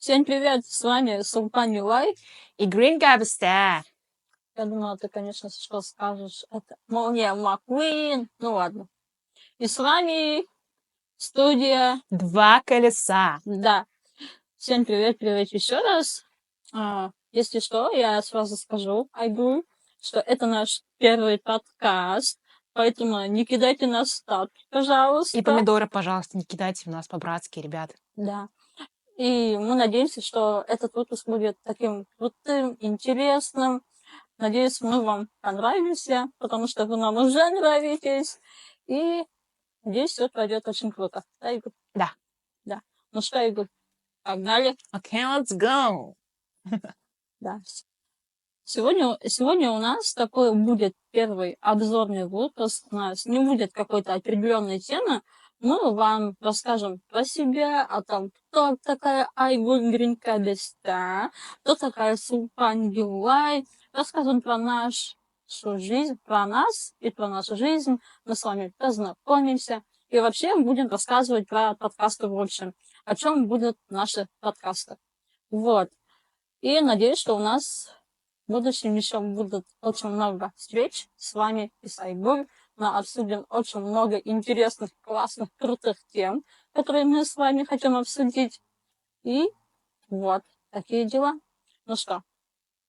Всем привет, с вами Султан Юлай. И Гринга Беста. Я думала, ты, конечно, что скажешь. Это Молния Маккуин. Ну ладно. И с вами студия. Два колеса. Да. Всем привет еще раз. Если что, я сразу скажу, Айгуль, что это наш первый подкаст, поэтому не кидайте нас в статус, пожалуйста. И помидоры, пожалуйста, не кидайте в нас по-братски, ребят. Да. И мы надеемся, что этот выпуск будет таким крутым, интересным. Надеюсь, мы вам понравимся, потому что вы нам уже нравитесь. И надеюсь, все пройдет очень круто. Да, Игорь? Да. Да. Ну что, Игорь, погнали. Okay, let's go. Да. Сегодня у нас такой будет первый обзорный выпуск. У нас не будет какой-то определенной темы. Мы вам расскажем про себя, о том, кто такая Айгуль Гринкабеста, кто такая Сулпан Юлай. Расскажем про нашу жизнь, про нас и про нашу жизнь. Мы с вами познакомимся. И вообще будем рассказывать про подкасты в общем. О чем будут наши подкасты. Вот. И надеюсь, что у нас в будущем еще будет очень много встреч с вами и с Айгуль. Мы обсудим очень много интересных, классных, крутых тем, которые мы с вами хотим обсудить. И вот, такие дела. Ну что,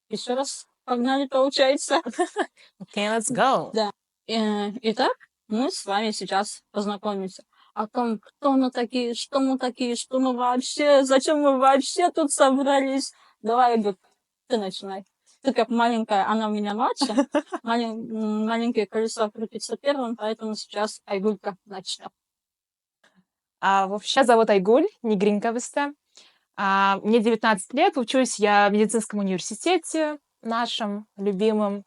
еще раз погнали, получается. Okay, let's go. Да. Итак, мы с вами сейчас познакомимся о том, кто мы такие, что мы вообще, зачем мы вообще тут собрались. Давай, Игорь, ты начинай. Ты как маленькая, она у меня младше. Маленькое колесо крутится первым, поэтому сейчас Айгулька начнет. Вообще зовут Айгуль, не Гринга Беста. Мне 19 лет, учусь я в медицинском университете, нашем любимом.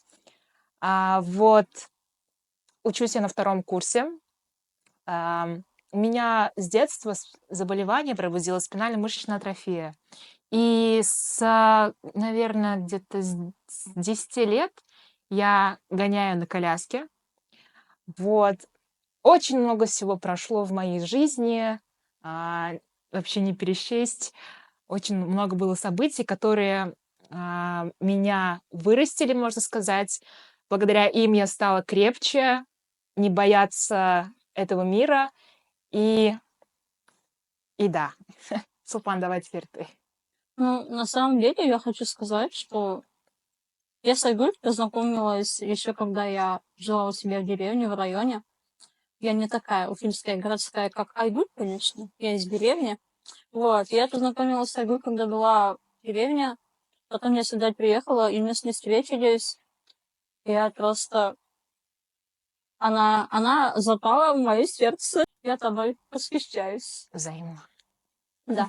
Вот, учусь я на 2-м курсе. У меня с детства заболевание проводила спинально-мышечная атрофия. И наверное, где-то с 10 лет я гоняю на коляске. Вот. Очень много всего прошло в моей жизни, вообще не пересчесть. Очень много было событий, которые меня вырастили, можно сказать. Благодаря им я стала крепче, не бояться этого мира. И да. Сулпан, давай теперь ты. Ну, на самом деле, я хочу сказать, что я с Айгуль познакомилась еще когда я жила у себя в деревне, в районе. Я не такая уфимская городская, как Айгуль, конечно. Я из деревни. Вот. Я познакомилась с Айгуль, когда была в деревне. Потом я сюда приехала, и мы с ней встретились. Я просто... Она запала в мое сердце. Я тобой восхищаюсь. Взаимно. Да.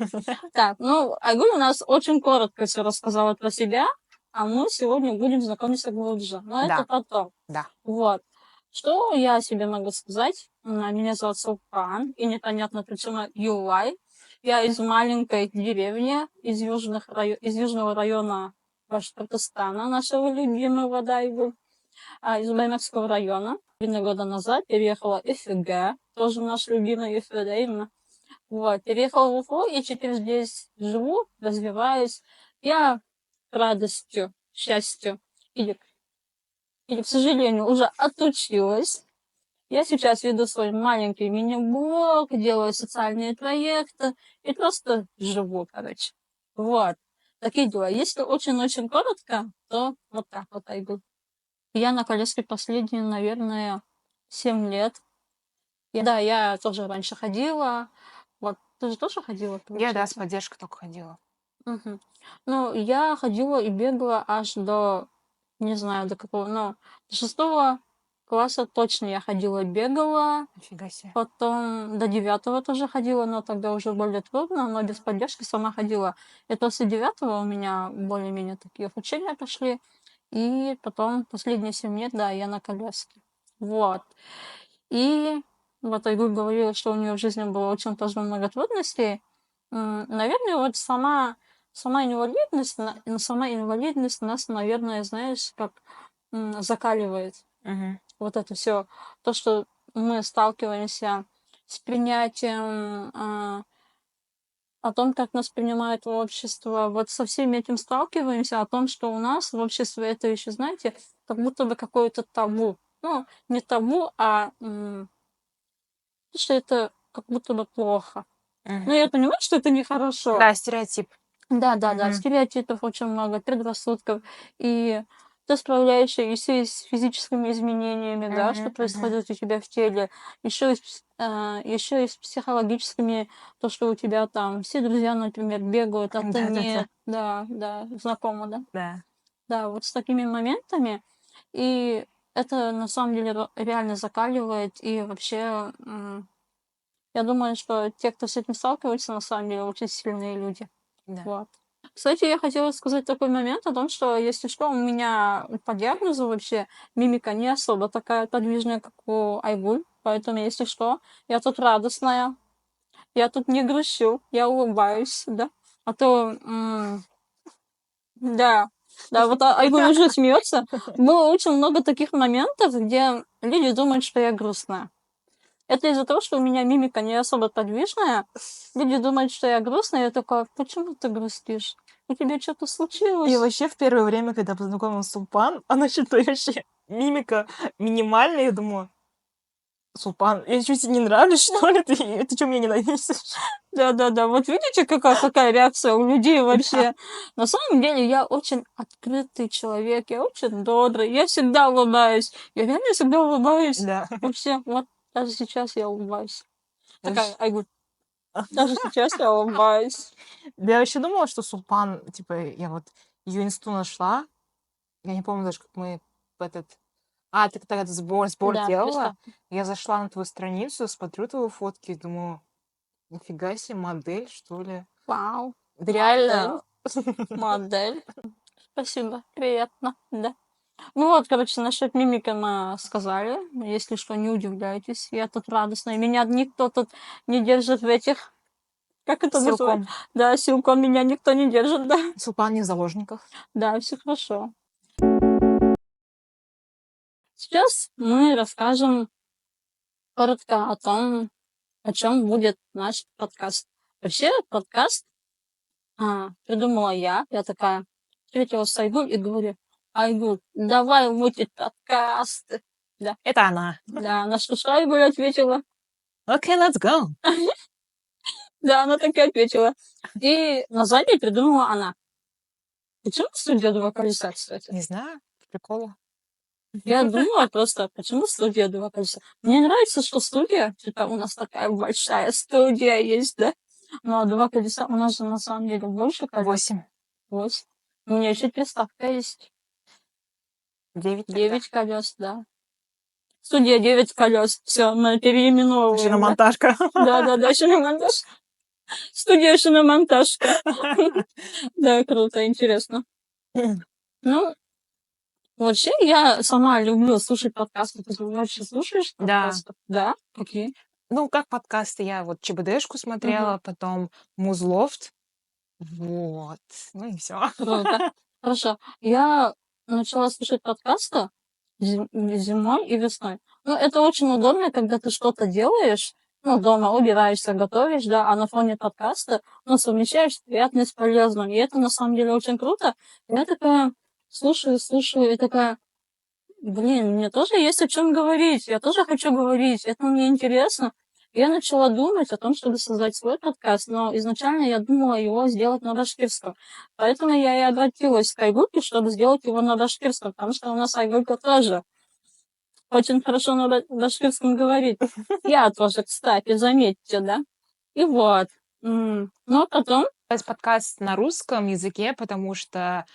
Так, ну, Айгуль у нас очень коротко все рассказала про себя, а мы сегодня будем знакомиться глубже. Но это Да. потом. Да. Вот. Что я себе могу сказать? Меня зовут Сулпан, и непонятно почему Юлай. Я из маленькой деревни, из южного района Башкортостана, нашего любимого, да, из Баймакского района. 3 года назад переехала в ФГ, тоже наш любимый ФГ, да, именно. Вот, переехала в Уфу, и теперь здесь живу, развиваюсь. Я радостью, счастью или, к сожалению, уже отучилась. Я сейчас веду свой маленький мини-блог, делаю социальные проекты и просто живу, короче. Вот. Такие дела. Если очень-очень коротко, то вот так вот Айгуль. Я на коляске последние, наверное, 7 лет. Да, я тоже раньше ходила. Вот, ты же тоже ходила, Я, да, с получается? поддержкой только ходила. Угу. Ну, я ходила и бегала аж до, не знаю, до какого, но до 6 класса точно я ходила и бегала. Нифига себе. Потом до 9 тоже ходила, но тогда уже более трудно, но без поддержки сама ходила. И после 9 у меня более-менее такие обучения пошли. И потом последние 7 лет, да, я на коляске. Вот. И вот Айгуль говорила, что у нее в жизни было очень тоже много трудностей. Наверное, вот сама инвалидность нас, наверное, знаешь, как закаливает. Угу. Вот это все. То, что мы сталкиваемся с принятием о том, как нас принимает общество. Вот со всем этим сталкиваемся, о том, что у нас в обществе это еще, знаете, как будто бы какое-то табу. Ну, не табу, а что это как будто бы плохо. Мгм. Ну, я понимаю, что это нехорошо. Да, стереотип. Да, Мгм. стереотипов очень много, предрассудков. И ты справляешься еще и с физическими изменениями, да, что Мгм. Мгм. происходит у тебя в теле, еще и с психологическими, то, что у тебя там все друзья, например, бегают, а ты Да-да-да. нет. Да, знакомо, да? Да. Да, вот с такими моментами. И это на самом деле реально закаливает. И вообще, я думаю, что те, кто с этим сталкивается, на самом деле очень сильные люди. Да. Вот. Кстати, я хотела сказать такой момент о том, что, если что, у меня по диагнозу вообще мимика не особо такая подвижная, как у Айгуль. Поэтому, если что, я тут радостная, я тут не грущу, я улыбаюсь, да. А то, да, вот Айгуль уже смеется. Было очень много таких моментов, где люди думают, что я грустная. Это из-за того, что у меня мимика не особо подвижная. Люди думают, что я грустная. Я такая: почему ты грустишь? У тебя что-то И случилось? вообще в первое время, когда познакомилась с Сулпан, она что-то вообще мимика минимальная. Я думаю, Сулпан, я чуть не нравлюсь, что ли? Ты что, меня ненавидишь? Да. Вот видите, какая реакция у людей Да. вообще? На самом деле я очень открытый человек, я очень добрый, я всегда улыбаюсь. Я реально всегда улыбаюсь. Да. Вообще, вот даже сейчас я улыбаюсь. Такая: Вообще. Айгуль, даже сейчас я улыбаюсь. Да, я вообще думала, что Сулпан, типа, я вот ее инсту нашла. Я не помню даже, как мы в этот... А, ты тогда сбор Да, делала. представь. Я зашла на твою страницу, смотрю твои фотки и думаю, нифига себе, модель, что ли? Вау, Да модель, реально. модель. Спасибо, приятно, да. Ну вот, короче, насчет мимики мы сказали. Если что, не удивляйтесь. Я тут радостная. Меня никто тут не держит в этих... Как это называется? Силком. Да, силком меня никто не держит, да. Сулпан не в заложниках. Да, все хорошо. Сейчас мы расскажем коротко о том, о чем будет наш подкаст. Вообще, подкаст придумала я. Я такая встретилась с Айгуль и говорю: Айгуль, давай мутить подкасты. Да, Это она. на что Айгуль ответила? Окей, let's go. Да, она так и ответила. И название придумала она. Почему студия «Два колеса», кстати? Не знаю, прикола. Я думала просто, почему студия «Два колеса»? Мне нравится, что студия, типа, у нас такая большая студия есть, да? Но «Два колеса» у нас же на самом деле больше колес. 8. 8. У меня еще приставка есть. 9 тогда. 9 колес, да. Студия 9 колес. Все, мы переименовываем. Да? Шиномонтажка. Да, шиномонтаж. Студия шиномонтажка. Да, круто, интересно. Ну, вообще, я сама люблю слушать подкасты. Ты вообще слушаешь Да. подкасты? Да? Какие? Ну, как подкасты, я вот ЧБДшку Мгм. смотрела, потом Музлофт. Вот. Ну и все. Круто. Хорошо. Я начала слушать подкасты зимой и весной. Ну, это очень удобно, когда ты что-то делаешь, ну, дома убираешься, готовишь, да, а на фоне подкаста, ну, совмещаешь приятное с полезным. И это на самом деле очень круто. Я такая слушаю, и такая: блин, мне тоже есть о чем говорить. Я тоже хочу говорить. Это мне интересно. Я начала думать о том, чтобы создать свой подкаст, но изначально я думала его сделать на башкирском. Поэтому я и обратилась к Айгульке, чтобы сделать его на башкирском, потому что у нас Айгулька тоже очень хорошо на башкирском говорит. Я тоже, кстати, заметьте, да? И вот. Но потом... Есть подкаст на русском языке, потому что,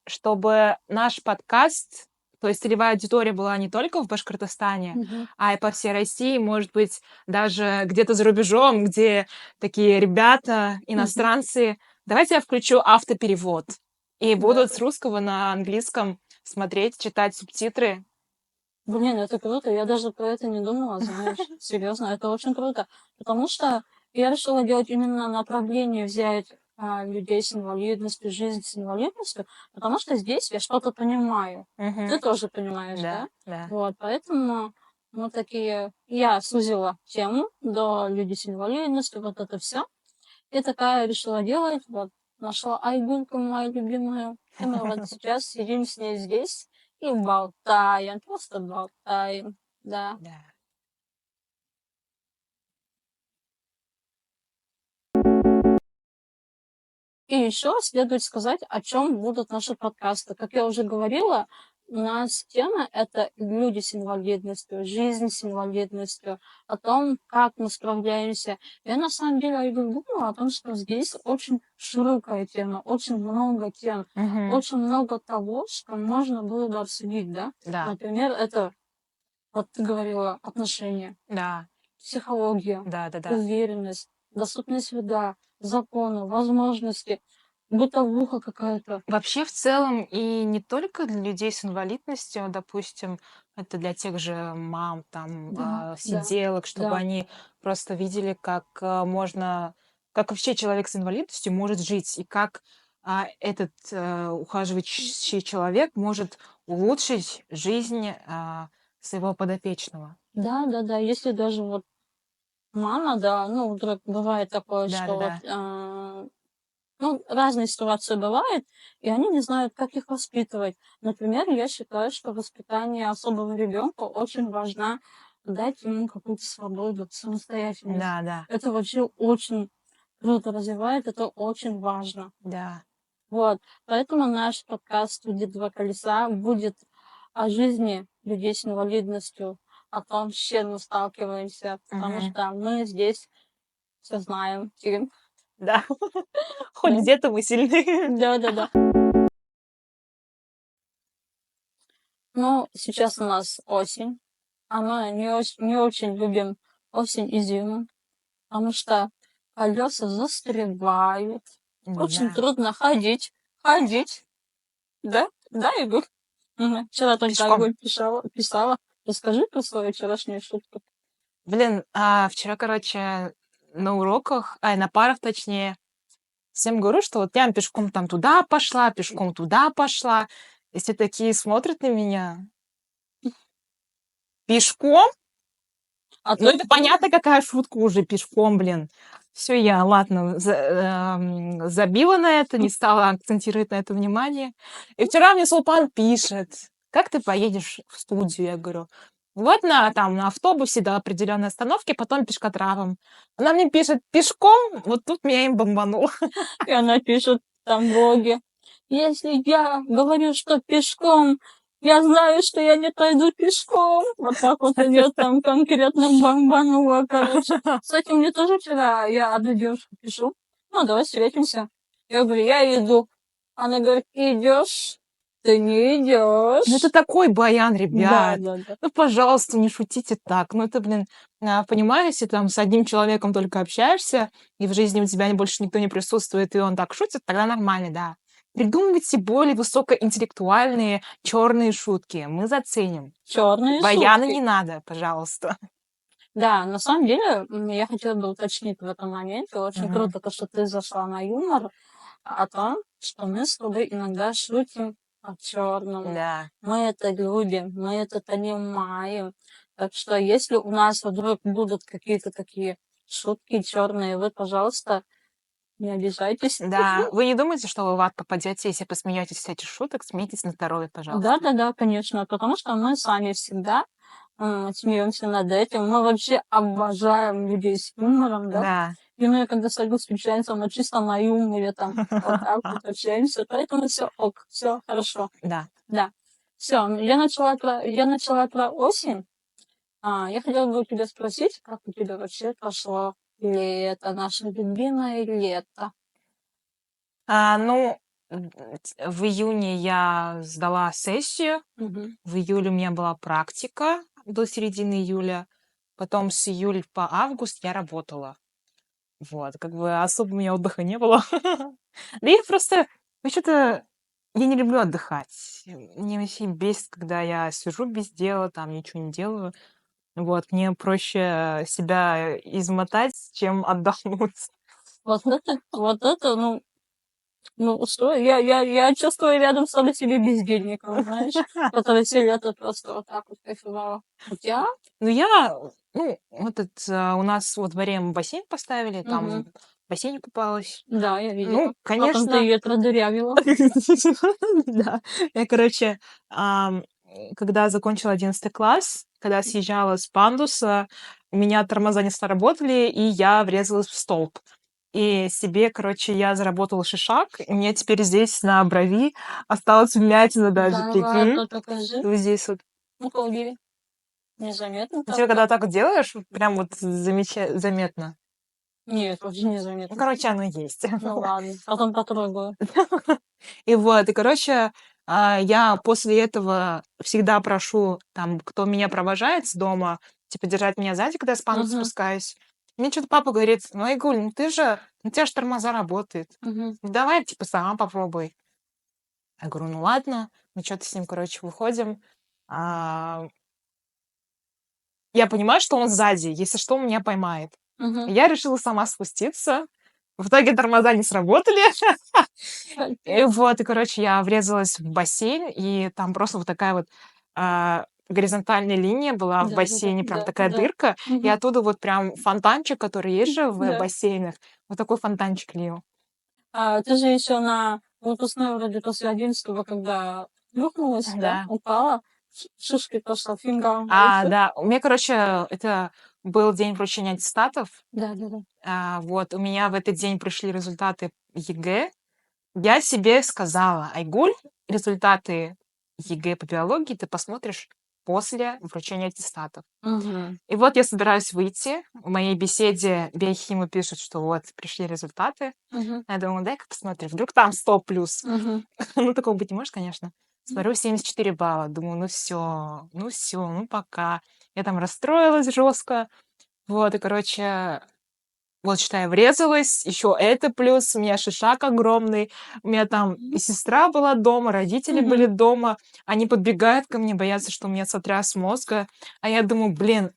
чтобы наш подкаст, то есть целевая аудитория была не только в Башкортостане, Мгм. а и по всей России, может быть, даже где-то за рубежом, где такие ребята, иностранцы. Давайте я включу автоперевод. И Да. будут с русского на английском смотреть, читать субтитры. Блин, это круто. Я даже про это не думала, знаешь. Серьезно, это очень круто. Потому что я решила делать именно направление, взять людей с инвалидностью, жизнь с инвалидностью, потому что здесь я что-то понимаю. Ты тоже понимаешь, да? Да. Вот, поэтому мы такие... Я сузила тему до людей с инвалидностью, вот это все. И такая решила делать, вот, нашла Айгульку мою любимую. И мы вот сейчас сидим с ней здесь и болтаем, просто болтаем, да. Да. И еще следует сказать, о чем будут наши подкасты. Как я уже говорила, у нас тема — это люди с инвалидностью, жизнь с инвалидностью, о том, как мы справляемся. Я на самом деле думала о том, что здесь очень широкая тема, очень много тем, Мгм. очень много того, что можно было бы обсудить, да? Да, Например, это, вот ты говорила, отношения, да, психология, да-да-да. уверенность, доступность среда, законы, возможности, бытовуха какая-то. Вообще, в целом, и не только для людей с инвалидностью, допустим, это для тех же мам, там, Да, да, сиделок, чтобы да, они просто видели, как вообще человек с инвалидностью может жить, и как этот ухаживающий человек может улучшить жизнь своего подопечного. да. Если даже вот мама, да, ну, вдруг бывает такое, что вот, Да-да-да. ну, разные ситуации бывают, и они не знают, как их воспитывать. Например, я считаю, что воспитание особого ребенка очень важно дать ему какую-то свободу, самостоятельность. Да-да. Это вообще очень круто развивает, это очень важно. Да. Вот, поэтому наш подкаст «Люди два колеса» будет о жизни людей с инвалидностью, о том, с чем мы сталкиваемся, потому Мгм. что мы здесь все знаем. Да. Хоть Да, где-то мы сильны. да. Ну, сейчас у нас осень, а мы не очень любим осень и зиму, потому что колеса застревают, очень Да. трудно ходить, да, да, Игорь? Мгм. Вчера только Пешком. Айгуль писала. Расскажи про свою вчерашнюю шутку. Блин, вчера, короче, на уроках, на парах точнее, всем говорю, что вот я пешком там туда пошла, пешком туда пошла. И все такие смотрят на меня. Пешком? А Ну, ты это понятно, какая шутка уже пешком, блин. Все, я, ладно, забила на это, не стала акцентировать на это внимание. И вчера мне Сулпан пишет: как ты поедешь в студию? Я говорю: вот на автобусе до определенной остановки, потом пешкотравом. Она мне пишет: пешком? Вот тут меня им бомбануло. и она пишет там в блоге: если я говорю, что пешком, я знаю, что я не пойду пешком. Вот так вот её там конкретно бомбануло, короче. Кстати, мне тоже вчера я одной девушке пишу: ну, давай встретимся. Я говорю: я иду. Она говорит: идешь? Ты не Ну, это идешь. такой баян, Да, ребят. да, да. Ну, пожалуйста, не шутите так. Ну, это, блин, понимаю, если там с одним человеком только общаешься, и в жизни у тебя больше никто не присутствует, и он так шутит, тогда нормально, да. Придумывайте более высокоинтеллектуальные черные шутки. Мы заценим. Черные Баяны сутки. не надо, пожалуйста. Да, на самом деле, я хотела бы уточнить в этом моменте. Очень Мгм. круто то, что ты зашла на юмор, о том, что мы с тобой иногда шутим о черном. Да. Мы это любим, мы это понимаем. Так что если у нас вдруг будут какие-то такие шутки черные, вы, пожалуйста, не обижайтесь. Да. Вы не думаете, что вы в ад попадете, если посмеетесь с этих шуток? Смейтесь на здоровье, пожалуйста. Да, конечно, потому что мы сами всегда смеемся над этим. Мы вообще обожаем людей с юмором, да. Да. И мы, когда с Ольгой встречаемся, мы чисто на юморе там вот так вот общаемся. Поэтому все ок, все хорошо. Да. Да. Все, я начала про осень. Я хотела бы у тебя спросить, как у тебя вообще прошло лето, наше любимое лето? Ну, в июне я сдала сессию. Мгм. В июле у меня была практика до середины июля. Потом с июля по август я работала. Вот, как бы особо у меня отдыха не было. Да я просто, вообще-то, я не люблю отдыхать. Мне вообще бесит, когда я сижу без дела, там ничего не делаю. Вот, мне проще себя измотать, чем отдохнуть. Вот это, ну, что? Я чувствую рядом с собой себе бездельником, знаешь, который все лето просто вот так вот кайфовала. У тебя? Ну, у нас во дворе мы бассейн поставили, там Мгм. В бассейне купалась. Да, я Ну, видела. Потом ты конечно. ее продырявила. Да. Я, короче, когда закончила 11 класс, когда съезжала с пандуса, у меня тормоза не сработали, и я врезалась в столб. И себе, короче, я заработала шишак, и у меня теперь здесь на брови осталась вмятина даже, Да прикинь. ладно, покажи. Вот здесь вот. Ну, Колгиви. Незаметно У тебя так-то. когда так делаешь, прям вот заметно. Нет, вообще Ну, незаметно. короче, оно есть. Ну ладно, потом потрогаю. И вот, и, короче, я после этого всегда прошу, там, кто меня провожает с дома, типа, держать меня сзади, когда я с пандуса Мгм, спускаюсь. Мне что-то папа говорит: ну, Айгуль, ну ты же, у тебя же тормоза работают. мгм, Ну, давай, типа, сама попробуй. Я говорю, ну ладно. Мы что-то с ним, короче, выходим. А, Я понимаю, что он сзади, если что, он меня поймает. мгм. Я решила сама спуститься. В итоге тормоза не сработали. И Капец. вот, и, короче, я врезалась в бассейн, и там просто вот такая вот горизонтальная линия была в Да, да, да, бассейне, прям да, такая да. дырка, и Мгм, оттуда вот прям фонтанчик, который есть же в да. бассейнах, вот такой фонтанчик лил. А ты же еще на выпускной вроде после 11-го, когда плюхнулась, да, Да. упала, шишкой пошла, фингал дальше. Да, у меня, короче, это был день вручения аттестатов. Да, да, да. Вот, у меня в этот день пришли результаты ЕГЭ. Я себе сказала: Айгуль, результаты ЕГЭ по биологии ты посмотришь после вручения аттестатов. Мгм, И вот я собираюсь выйти. В моей беседе биохимы пишут, что вот пришли результаты. мгм, Я думаю, дай-ка посмотрим, вдруг там 100 плюс. мгм. Ну, такого быть не может, конечно. Смотрю, 74 балла. Думаю, ну все, ну пока. Я там расстроилась жестко. Вот, и, короче, вот, считай, врезалась, еще это плюс, у меня шишак огромный, у меня там и сестра была дома, родители были Мгм. дома, они подбегают ко мне, боятся, что у меня сотряс мозга, а я думаю, блин,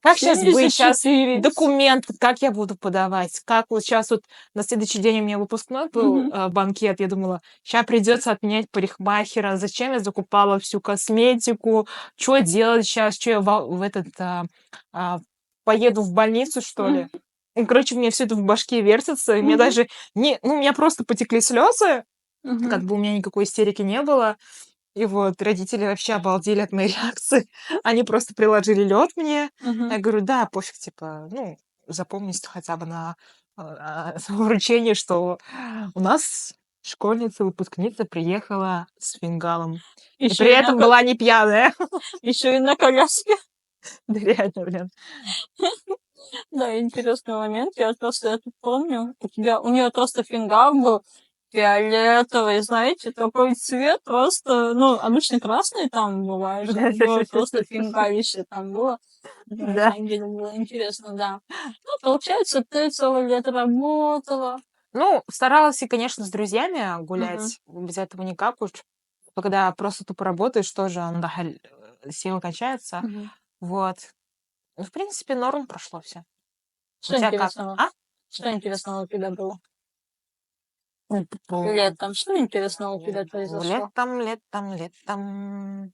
как сейчас быть? Сейчас 74. документы, как я буду подавать? Как вот сейчас вот на следующий день у меня выпускной был Мгм. банкет, я думала, сейчас придется отменять парикмахера, зачем я закупала всю косметику, что делать сейчас, что я в этот а, поеду в больницу, что ли? Мгм. И, короче, мне все это в башке вертится, и мне Мгм. даже не, ну, у меня просто потекли слезы, Мгм. как бы у меня никакой истерики не было. И вот родители вообще обалдели от моей реакции. Они просто приложили лед мне. Мгм. Я говорю, да, пофиг, типа, ну, запомните хотя бы на вручении, что у нас школьница, выпускница приехала с фингалом. И при Еще и на этом была не пьяная. еще и на коляске. Да реально, блин. Да, интересный момент. Я просто это помню. У нее просто фингал был фиолетовый, знаете, такой цвет просто, ну, обычно красный там бывает же, а у неё просто фингалище там было. Это на Да. самом деле было интересно, да. Ну, получается, ты целое лето работала. Ну, старалась и, конечно, с друзьями Мгм. гулять. Без этого никак уж. Когда просто тупо работаешь, тоже сила качается. Мгм. Вот. Ну, в принципе, норм прошло все. У Что тебя как? интересного? Что интересного у тебя было Пу- летом? Что интересного у тебя произошло? летом.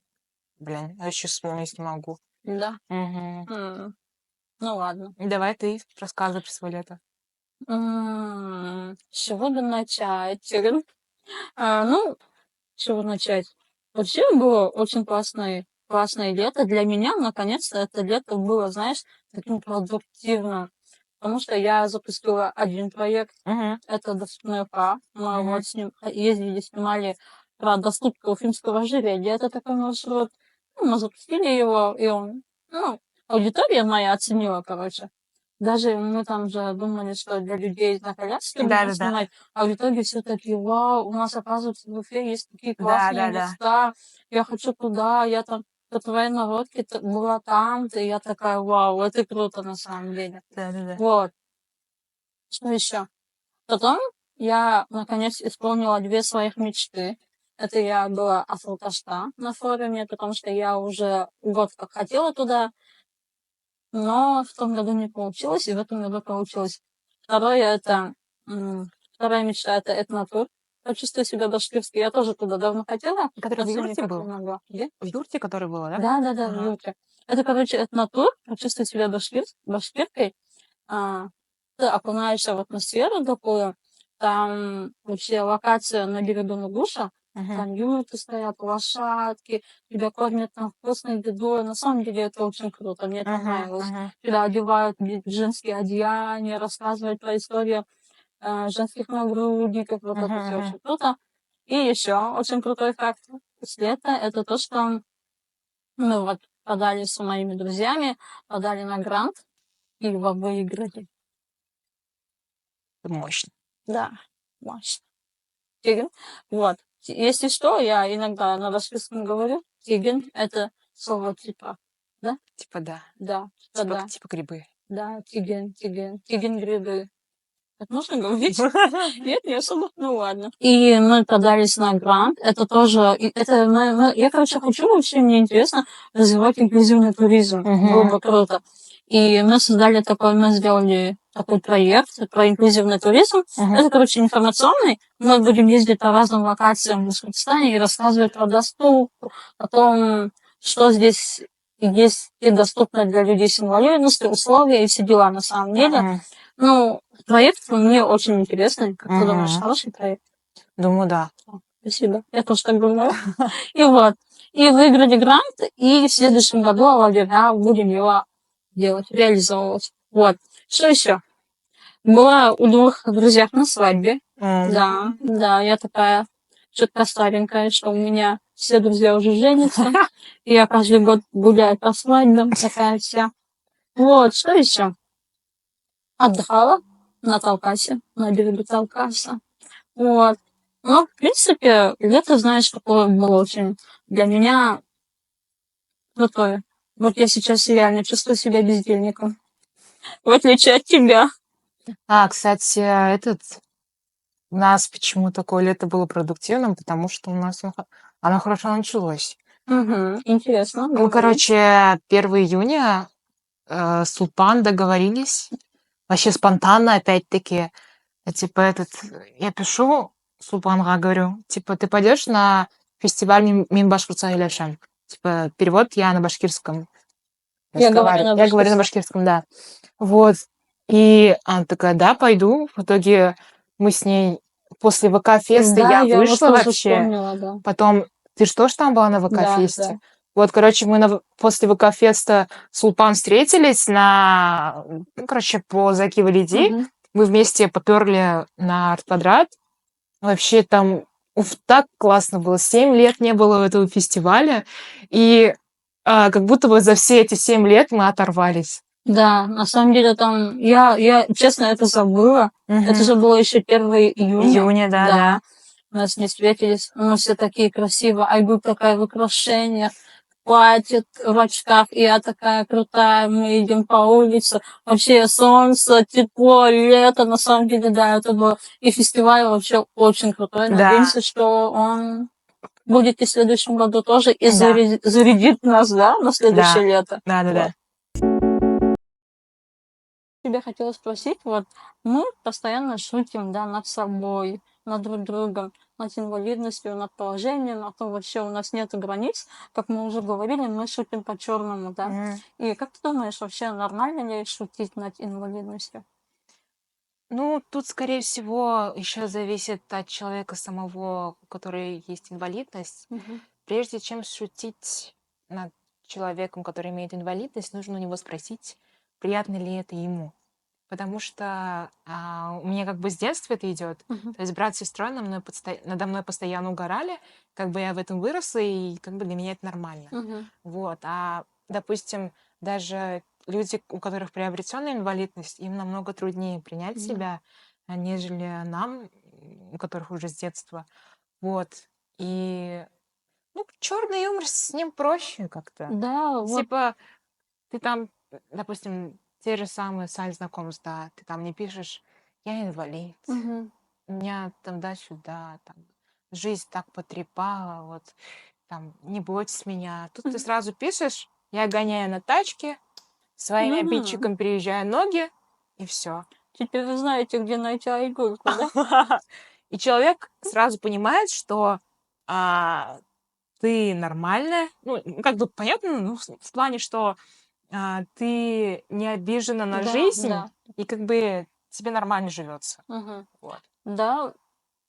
Блин, я еще вспомнить не могу. Да? Мгм. Ну ладно. Давай ты рассказывай про свое лето. С чего бы начать? Ну, с чего начать? Вообще было очень классное лето. Для меня, наконец-то, это лето было, знаешь, таким продуктивным. Потому что я запустила один проект. Мгм. Это «Доступная К». Мы Мгм. вот с ним ездили, снимали про доступное уфимского ожерелья. Это такой маршрут. Ну, мы запустили его, и он, ну, аудитория моя оценила, короче. Даже мы там же думали, что для людей на коляске будем Да-да-да. снимать, а в итоге все такие: вау, у нас, оказывается, в Уфе есть такие классные Да-да-да. места, я хочу туда, я там по твоей наводке была там-то, и я такая: вау, это круто на самом деле. Да-да-да. Вот, что еще? Потом я, наконец, исполнила две своих мечты. Это я была Афроташта на форуме, потому что я уже год как хотела туда, но в том году не получилось, и в этом году получилось. Второе это, вторая мечта это этнотур. Почувствую себя башкирской. Я тоже туда давно хотела, Который но в все юрте никак не был? могла. Где? В юрте, который было, да? Да-да-да, в Ага. Юрте. Это, короче, этнотур. Почувствую себя башкиркой. А, ты окунаешься в атмосферу такую, там вообще локация на берегу Нугуша, Мгм. там юрты стоят, лошадки, тебя кормят там вкусной едой. На самом деле это очень круто, мне это Мгм. нравилось. Мгм. Тебя одевают в женские одеяния, рассказывают про историю женских нагрудников, вот Мгм. это все Мгм. очень круто. И еще очень крутой факт с лета — это то, что мы вот подали с моими друзьями, подали на грант и его выиграли. Это мощно. Да, мощно. Тиген. Вот. Если что, я иногда на башкирском говорю. Тиген — это слово типа. Да? Типа да. Да. Типа грибы. Да, тиген, тиген. Тиген грибы. Так можно говорить? Нет, не особо. Ну ладно. И мы подались на грант. Это тоже... Это я, короче, хочу вообще, мне интересно развивать инклюзивный туризм. Было бы круто. И мы создали такой, мы сделали такой проект про инклюзивный туризм. Это, короче, информационный. Мы будем ездить по разным локациям в Башкортостане и рассказывать про доступ, о том, что здесь есть и доступно для людей с инвалидностью, условия и все дела на самом деле. Ну, проект мне очень интересный. Как ты думаешь, хороший проект? Думаю, да. Спасибо. Я тоже так думаю. И вот. И выиграли грант, и в следующем году, лагеря, будем его делать, реализовывать. Вот. Что еще? Была у двух друзей на свадьбе. Да, да, я такая что-то старенькая, что у меня все друзья уже женятся. И я каждый год гуляю по свадьбам, такая вся. Вот, что еще? Отдыхала на Талкасе, на берегу Талкаса. Вот. Ну, в принципе, лето, знаешь, такое было очень для меня крутое. Вот я сейчас реально чувствую себя бездельником, в отличие от тебя. Кстати, у нас почему такое лето было продуктивным, потому что у нас оно хорошо началось. Угу, интересно. Мы, Говори. короче, 1 июня с Улпан договорились. Вообще спонтанно, опять-таки. Типа я пишу Сулпанға, говорю, типа, ты пойдешь на фестиваль Мин Башкирца Илешем? Типа, перевод я на башкирском Я говорю разговариваю. на Я говорю на башкирском. башкирском, да. Вот. И она такая, да, пойду. В итоге мы с ней после ВК-феста Да, я я вот вышла тоже вообще. вспомнила, да. Потом, ты же тоже там была на Да, ВК-фесте? да. Вот, короче, мы после ВК-феста с Улпан встретились короче, по Заки Валиди. Мгм. Мы вместе поперли на арт-квадрат. Вообще там так классно было. 7 лет не было этого фестиваля. И как будто бы за все эти 7 лет мы оторвались. Да, на самом деле там, я честно это забыла. Это же было еще 1 июня. Июня, да. Да. Мы с ней встретились, мы все такие красивые. Айгуль такая в украшениях, платье в очках, и я такая крутая. Мы идем по улице. Вообще солнце, тепло, лето. На самом деле, да, это было. И фестиваль вообще очень крутой. Да. Надеемся, что он будет и в следующем году тоже и Да. зарядит нас, да, на следующее лето. Да. Тебя хотела спросить, вот мы постоянно шутим, да, над собой, над друг другом, над инвалидностью, над положением, а то вообще у нас нет границ, как мы уже говорили, мы шутим по-черному, да. И как ты думаешь, вообще нормально ли шутить над инвалидностью? Ну, тут, скорее всего, еще зависит от человека самого, у которого есть инвалидность. Прежде чем шутить над человеком, который имеет инвалидность, нужно у него спросить, приятно ли это ему. Потому что у меня как бы с детства это идет. То есть брат с сестрой надо мной постоянно угорали, как бы я в этом выросла, и как бы для меня это нормально. Вот. Допустим, даже люди, у которых приобретенная инвалидность, им намного труднее принять себя, нежели нам, у которых уже с детства. Вот. И черный юмор, с ним проще как-то. Да, вот. Типа, ты там, допустим, те же самые сайт знакомств, да, ты там не пишешь, я инвалид, меня там да-сюда, там, жизнь так потрепала, вот, там, не бойтесь меня. Тут ты сразу пишешь, я гоняю на тачке, своим обидчикам переезжаю ноги, и все. Теперь вы знаете, где найти Айгульку, да? И человек сразу понимает, что ты нормальная. Ну, как бы понятно, ну, в плане, что ты не обижена на Да, жизнь, да. и как бы тебе нормально живется. Мгм. Вот. Да,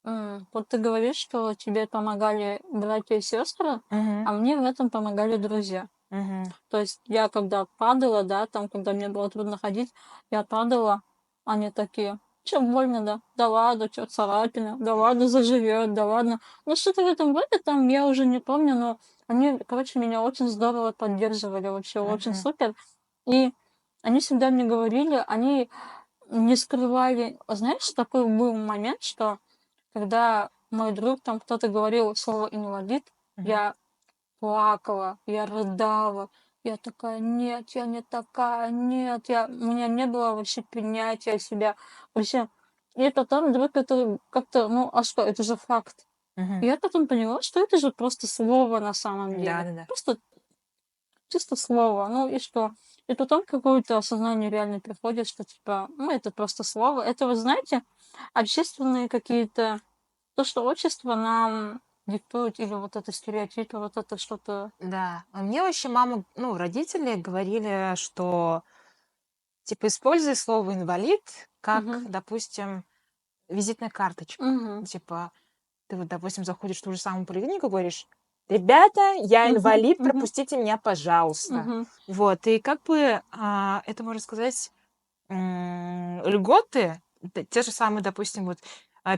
вот ты говоришь, что тебе помогали братья и сестры, Мгм. а мне в этом помогали друзья. Мгм. То есть я когда падала, да, там, когда мне было трудно ходить, я падала, они такие: "Чё, больно, да? Да ладно, чё, царапина? Да ладно, заживет, да ладно". Ну, что-то в этом роде, там, я уже не помню, но они, короче, меня очень здорово поддерживали, вообще очень Мгм. супер. И они всегда мне говорили, они не скрывали. Знаешь, такой был момент, что когда мой друг, там кто-то говорил слово "инвалид", Мгм. я плакала, я рыдала. Я такая: "Нет, я не такая, нет". У меня не было вообще принятия себя. Вообще. И это тот друг, который как-то, ну, а что, это же факт. И Мгм. я потом поняла, что это же просто слово на самом деле. Да-да-да. Просто чисто слово. Ну и что? И потом какое-то осознание реально приходит, что типа, ну, это просто слово. Это, вы знаете, общественные какие-то, то, что общество нам диктует, или вот это стереотипы, вот это что-то. Да. А мне вообще мама, ну, родители говорили, что, типа, используй слово "инвалид" как, Мгм. допустим, визитная карточка. Мгм. Типа, ты вот, допустим, заходишь в ту же самую поликлинику, говоришь: "Ребята, я Мгм. инвалид, Мгм. пропустите меня, пожалуйста". Мгм. Вот, и как бы, это, можно сказать, льготы, те же самые, допустим, вот,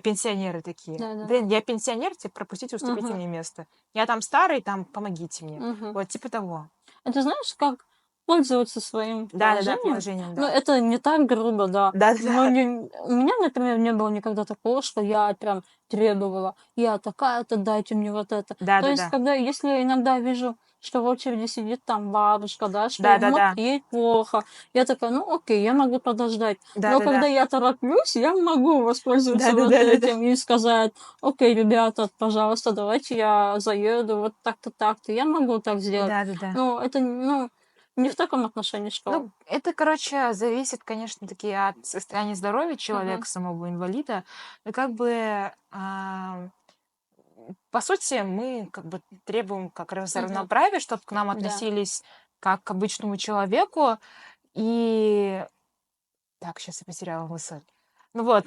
пенсионеры такие: Да-да. "Блин, я пенсионер, типа, пропустите, уступите Мгм. мне место. Я там старый, там, помогите мне". Мгм. Вот типа того. А ты знаешь, как пользоваться своим Да-да-да, положением? положением, Ну, да. это не так грубо, да. Но Да-да-да. у меня, например, не было никогда такого, что я прям требовала: "Я такая-то, дайте мне вот это". То есть, Да-да-да. когда если я иногда вижу, что в очереди сидит там бабушка, да, что Да-да-да. ей плохо, я такая: "Ну, окей, я могу подождать". Но Да-да-да. когда я тороплюсь, я могу воспользоваться вот Да-да-да-да-да. этим и сказать: "Окей, ребята, пожалуйста, давайте я заеду вот так-то, так-то". Я могу так сделать. Да-да-да. Ну, это, ну, не в таком отношении, что. Ну, это, короче, зависит, конечно, таки от состояния здоровья Мгм. человека, самого инвалида. Но как бы, по сути, мы как бы требуем как раз Мгм. равноправия, чтобы к нам Да. относились как к обычному человеку. И так, сейчас я потеряла мысль. Ну вот.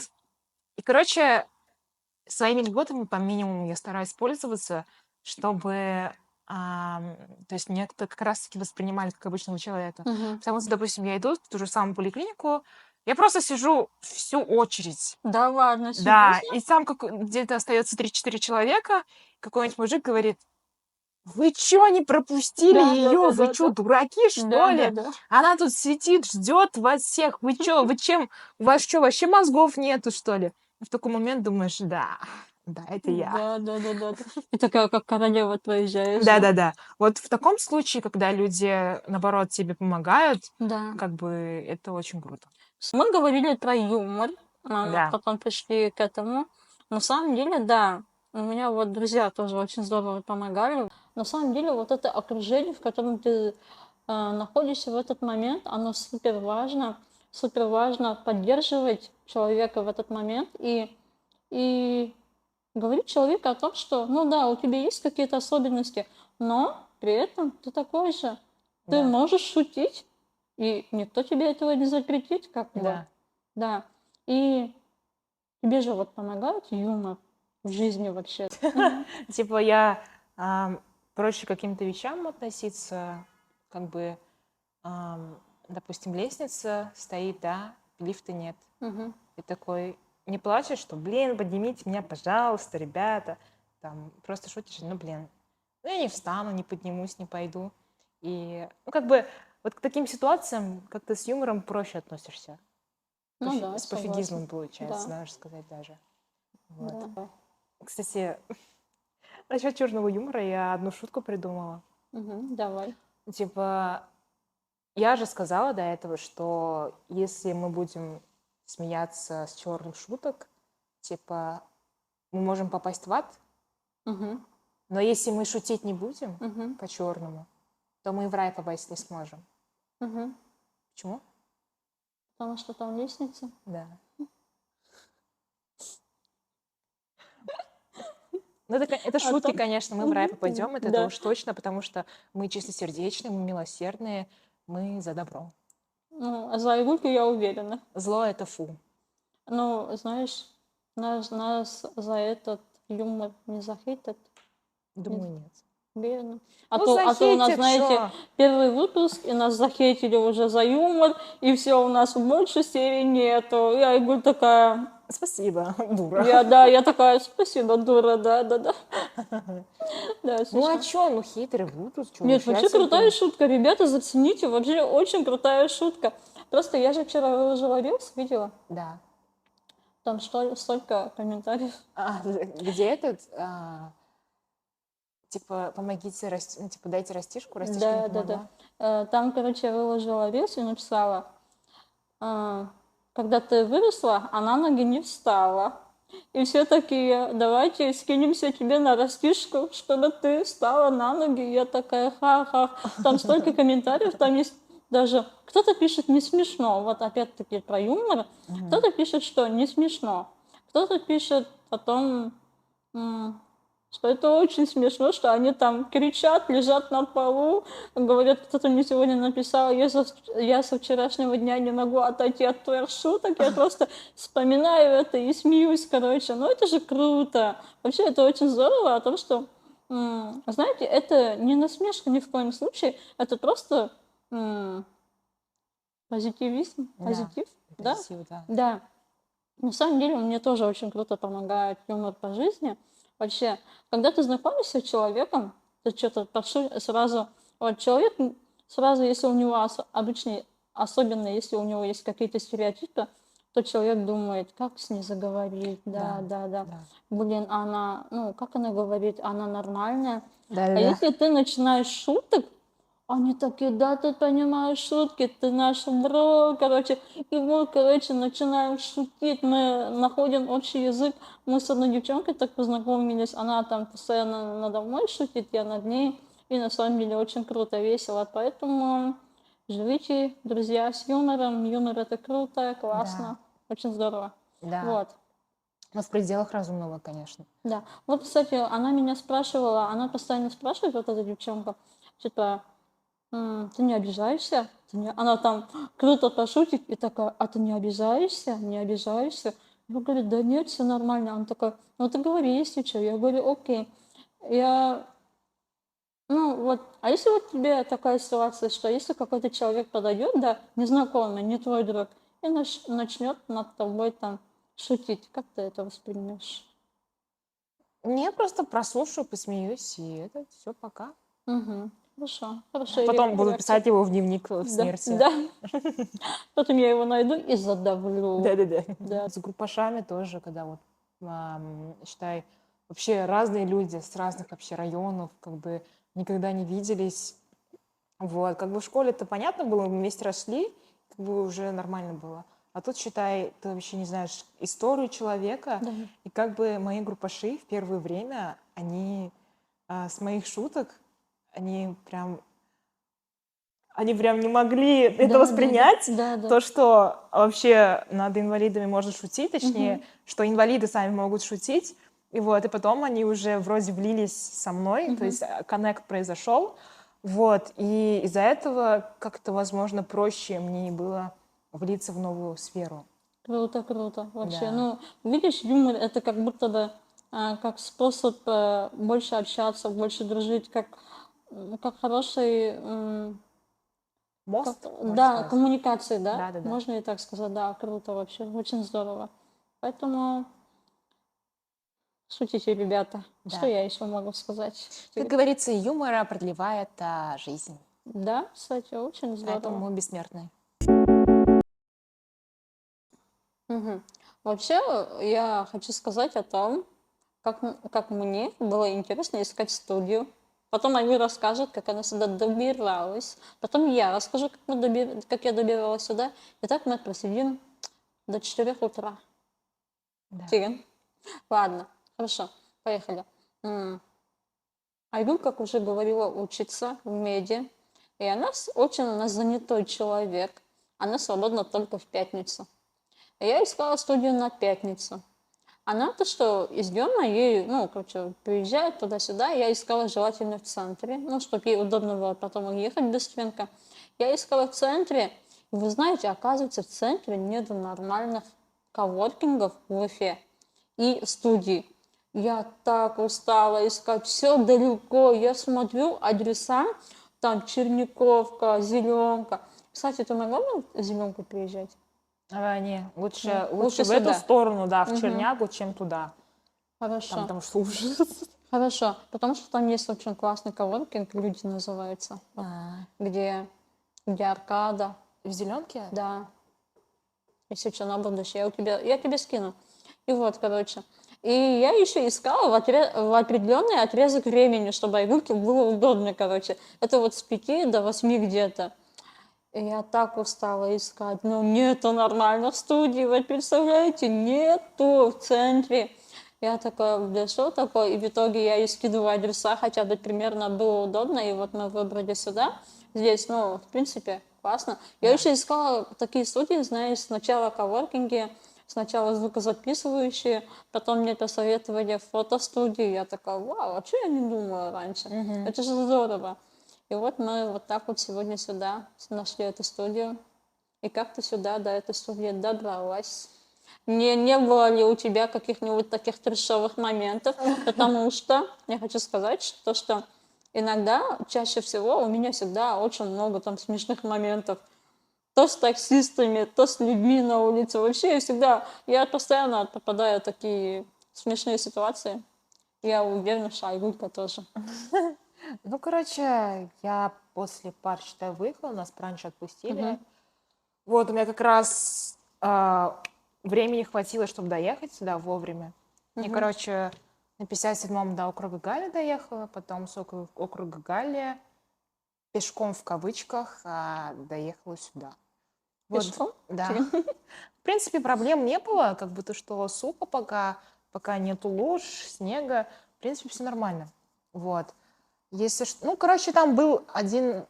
И, короче, своими льготами по минимуму я стараюсь пользоваться, чтобы, то есть меня как раз-таки воспринимали как обычного человека. Мгм. Потому что, допустим, я иду в ту же самую поликлинику, я просто сижу всю очередь. Да ладно, Да, серьезно? и там где-то остается 3-4 человека, какой-нибудь мужик говорит: "Вы чё не пропустили Да, ее? Вы чё, да-да-да-да. дураки, что ли? Да-да-да. Она тут сидит, ждет вас всех. Вы чё? Вы чем? У вас что, вообще мозгов нету, что ли?" В такой момент думаешь: да, да, это я. Да-да-да-да-да. И такая, как королева, проезжаешь, да? Да-да-да. Вот в таком случае, когда люди, наоборот, тебе помогают, Да. как бы это очень круто. Мы говорили про юмор, Да. потом пришли к этому. На самом деле, да, у меня вот друзья тоже очень здорово помогали. На самом деле, вот это окружение, в котором ты находишься в этот момент, оно супер важно. Супер важно поддерживать человека в этот момент и говорить человеку о том, что, ну да, у тебя есть какие-то особенности, но при этом ты такой же. Ты Да, можешь шутить, и никто тебе этого не запретит, как бы. да. Да. И тебе же вот помогает юмор в жизни вообще. Типа я, проще к каким-то вещам относиться, как бы, допустим, лестница стоит, да, лифта нет. Мгм. И такой не плачешь, что: "Блин, поднимите меня, пожалуйста, ребята". Там просто шутишь: "Ну, блин, ну, я не встану, не поднимусь, не пойду". И, ну, как бы вот к таким ситуациям как-то с юмором проще относишься. Ну да, С согласна. пофигизмом получается, Да, надо сказать даже. Вот. да. Кстати, насчет черного юмора я одну шутку придумала. Мгм. Давай. Типа, я же сказала до этого, что если мы будем смеяться с черных шуток, типа, мы можем попасть в ад, Мгм. но если мы шутить не будем Мгм. по-черному, то мы и в рай попасть не сможем. Мгм. Почему? Потому что там лестница. Да. Ну, это А шутки, там. конечно, мы в рай Мгм. попадем, это Да. уж точно, потому что мы чистосердечные, мы милосердные, мы за добро. Ну, а за игрушку я уверена. Зло — это фу. Ну, знаешь, нас за этот юмор не захейтят. Думаю, нет. Верно. Ну, А то у нас, захейтят, знаете, что? первый выпуск, и нас захейтили уже за юмор, и все, у нас больше серий нету. Я говорю такая, Спасибо, дура. я такая, спасибо, дура, да, да, Ну, а смешно. чё? Ну, хейтеры будут, чё Нет, уж, я вообще крутая терплю. шутка, ребята, зацените, вообще очень крутая шутка. Просто я же вчера выложила рилс, видела, Да. там столько комментариев. Где этот, типа, помогите расти, ну, типа, дайте растишка не Да. помогла. Там, короче, я выложила рилс и написала, а, когда ты выросла, а на ноги не встала. И все такие, давайте скинемся тебе на растишку, чтобы ты встала на ноги. Я такая, ха-ха. Там столько комментариев, там есть даже... Кто-то пишет не смешно, вот опять-таки про юмор. Кто-то пишет, что не смешно. Кто-то пишет о том, что это очень смешно, что они там кричат, лежат на полу, говорят, кто-то мне сегодня написал, я со вчерашнего дня не могу отойти от твоих шуток, я просто вспоминаю это и смеюсь, короче. Ну это же круто. Вообще это очень здорово о том, что, знаете, это не насмешка ни в коем случае, это просто позитивизм, Да, позитив, да? позитив, да. Да. На самом деле, мне тоже очень круто помогает юмор по жизни. Вообще, когда ты знакомишься с человеком, ты что-то сразу... Вот человек сразу, если у него обычно, особенно если у него есть какие-то стереотипы, то человек думает, как с ней заговорить, да. Да. Блин, она, ну, как она говорит, она нормальная. А Да-да-да. если ты начинаешь шуток, они такие, да, ты понимаешь шутки, ты наш бро, короче. И мы, короче, начинаем шутить, мы находим общий язык. Мы с одной девчонкой так познакомились, она там постоянно надо мной шутит, я над ней. И на самом деле очень круто, весело. Поэтому живите, друзья, с юмором. Юмор это круто, классно, очень здорово. Да. Вот. Но в пределах разумного, конечно. Да. Вот, кстати, она меня спрашивала, она постоянно спрашивает, вот эта девчонка, типа, ты не обижаешься? Она там круто пошутит и такая, а ты не обижаешься? Не обижаешься? Я говорю, да нет, все нормально. Она такая, ну ты говори, если что. Я говорю, окей. Я, ну вот, а если вот тебе такая ситуация, что если какой-то человек подойдет, да, незнакомый, не твой друг, и начнет над тобой там шутить, как ты это воспримешь? Я просто прослушаю, посмеюсь, и это все, пока. Угу. Хорошо, хорошая Потом буду реакция. писать его в дневник Да, смерти. да. Потом я его найду и задавлю. Да-да-да. Да. С группашами тоже, когда вот, считай, вообще разные люди с разных вообще районов, как бы никогда не виделись. Вот, как бы в школе-то понятно было, мы вместе росли, как бы уже нормально было. А тут, считай, ты вообще не знаешь историю человека, Да. и как бы мои группаши в первое время, они с моих шуток, они прям не могли это Да, воспринять, да. то, что вообще над инвалидами можно шутить, точнее, Мгм. что инвалиды сами могут шутить. И вот, и потом они уже вроде влились со мной, то Мгм. есть коннект произошел. Вот, и из-за этого как-то, возможно, проще мне было влиться в новую сферу. Круто, круто. Вообще, Да. ну, видишь, юмор это как будто бы как способ больше общаться, больше дружить, как хороший, Мост, можно да, сказать. коммуникации, да? Да-да-да. Можно и так сказать, да, круто вообще, очень здорово. Поэтому шутите, ребята. Что Да. я еще могу сказать? Как говорится, юмор продлевает жизнь. Да, кстати, очень Поэтому здорово. мы бессмертны. Мгм. Вообще, я хочу сказать о том, как мне было интересно искать студию. Потом они расскажут, как она сюда добиралась. Потом я расскажу, как я добиралась сюда. И так мы просидим до 4 утра. Да. Фиган. Ладно, хорошо, поехали. Айгуль, как уже говорила, учится в меди. И она занятой человек. Она свободна только в пятницу. Я искала студию на пятницу. Она-то что, из Дема ей, ну, короче, приезжает туда-сюда. Я искала желательно в центре, ну, чтобы ей удобно было потом уехать быстренько. Я искала в центре. И вы знаете, оказывается, в центре нет нормальных коворкингов в Уфе и студий. Я так устала искать, все далеко. Я смотрю адреса, там Черниковка, Зеленка. Кстати, ты могла бы в Зеленку приезжать? Не, лучше, Нет? лучше Лучше в эту сюда. сторону, да, в Мгм. Чернягу, чем туда. Там, Хорошо. потому что ужас. Хорошо. Потому что там есть очень классный коворкинг, люди называется, где аркада. В Зеленке? Да. Если что, на будущее. Я тебе скину. И вот, короче. И я еще искала в определенный отрезок времени, чтобы игрушке было удобно, короче. Это вот с 5 до 8 где-то. И я так устала искать. Но нету нормально в студии, вы представляете? Нету в центре. Я такая, да что такое? И в итоге я ей скидываю адреса, хотя бы примерно было удобно. И вот мы выбрали сюда. Здесь, ну, в принципе, классно. Я Да. еще искала такие студии, знаешь, сначала коворкинги, сначала звукозаписывающие, потом мне посоветовали фотостудии. Я такая, вау, а что я не думала раньше? Мгм. Это же здорово. И вот мы вот так вот сегодня сюда нашли эту студию. И как ты сюда, до этой студии добралась? Не было ли у тебя каких-нибудь таких трешовых моментов? Потому что я хочу сказать, что иногда, чаще всего, у меня всегда очень много там смешных моментов. То с таксистами, то с людьми на улице. Вообще я постоянно попадаю в такие смешные ситуации. Я уверена, что Айгулька тоже. Ну, короче, я после пар, считай, выехала, нас раньше отпустили. Мгм. Вот, у меня как раз времени хватило, чтобы доехать сюда вовремя. И, Мгм. короче, на 57-м до округа Галли доехала, потом с округа Галли пешком в кавычках доехала сюда. Вот, Пешком? да. В принципе, проблем не было, как бы то, что сухо пока нету луж, снега, в принципе, все нормально. Вот. Если что, ну, короче, там был один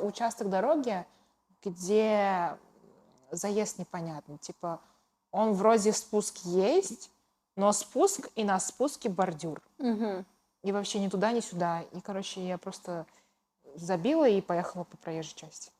участок дороги, где заезд непонятный. Типа, он вроде спуск есть, но спуск и на спуске бордюр. Мгм. И вообще ни туда, ни сюда. И, короче, я просто забила и поехала по проезжей части.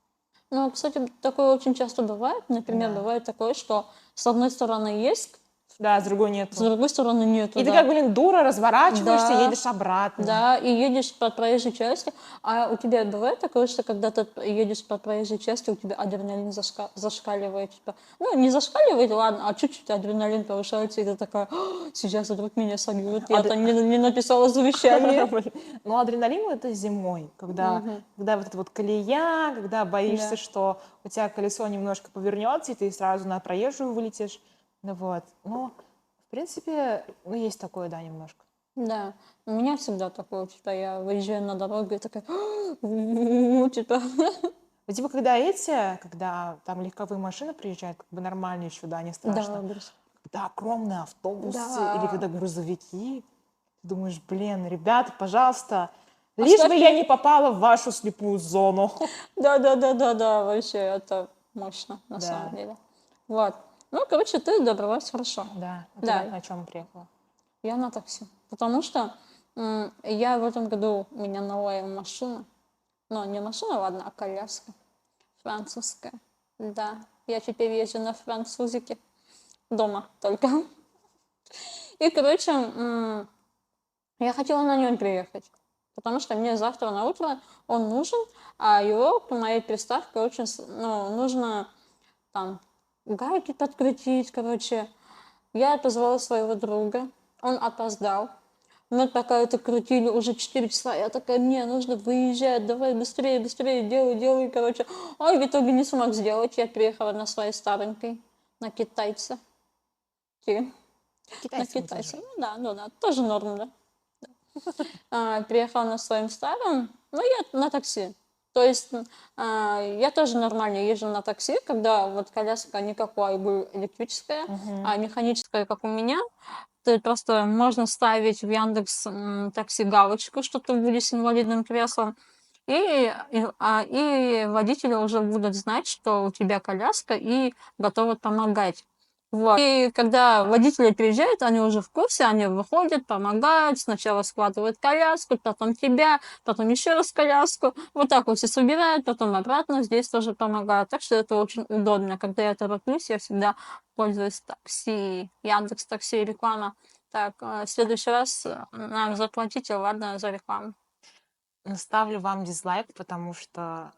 Ну, кстати, такое очень часто бывает. Например, Да. бывает такое, что с одной стороны есть, Да, с другой с нету. другой стороны нету, И ты как, да. блин, дура, разворачиваешься, Да, едешь обратно. да, и едешь по проезжей части. А у тебя бывает такое, что когда ты едешь по проезжей части, у тебя адреналин зашкаливает? Типа, ну, не зашкаливает, ладно, а чуть-чуть адреналин повышается, и ты такая: «А, сейчас вдруг меня собьют, я-то не написала завещание». Ну, адреналин это зимой, когда Мгм. вот эта вот колея, когда боишься, Да. что у тебя колесо немножко повернется, и ты сразу на проезжую вылетишь. Ну вот. Ну, в принципе, ну, есть такое, да, немножко. Да, у меня всегда такое, типа, я выезжаю на дорогу и такая, типа, Ну, типа, когда там легковые машины приезжают, как бы нормально еще, да, не страшно. да, брось. Когда огромные автобусы или Да. когда грузовики, ты думаешь, блин, ребята, пожалуйста, лишь бы я Оставьте. не попала в вашу слепую зону. Да, вообще, это мощно, на самом Да, деле. Вот. Ну, короче, ты добралась хорошо. да. А ты Да, на чем приехала? я на такси. Потому что я в этом году, у меня новая машина. Ну, не машина, ладно, а коляска. Французская. Да, я теперь езжу на французике. Дома только. И, короче, я хотела на нем приехать, потому что мне завтра на утро он нужен, а его по моей приставке очень, ну, нужно там гайки подкрутить, короче. Я позвала своего друга, он опоздал. Мы пока это крутили уже 4 часа, я такая, мне нужно выезжать, давай быстрее, быстрее, делай, короче. Ой, в итоге не смог сделать, я приехала на своей старенькой, на китайце. На Китайцы мы тоже. китайце, ну да, тоже норм, да. Приехала на своем старом, ну, я на такси. То есть я тоже нормально езжу на такси, когда вот коляска не как у Айгуль электрическая, Мгм. а механическая, как у меня. Ты просто можно ставить в Яндекс такси галочку, что ты будешь с инвалидным креслом, и водители уже будут знать, что у тебя коляска и готовы помогать. Вот. И когда водители приезжают, они уже в курсе, они выходят, помогают, сначала складывают коляску, потом тебя, потом еще раз коляску. Вот так вот все собирают, потом обратно здесь тоже помогают. Так что это очень удобно. Когда я тороплюсь, я всегда пользуюсь такси, Яндекс Такси, реклама. Так, в следующий раз нам заплатите, ладно, за рекламу. Но ставлю вам дизлайк, потому что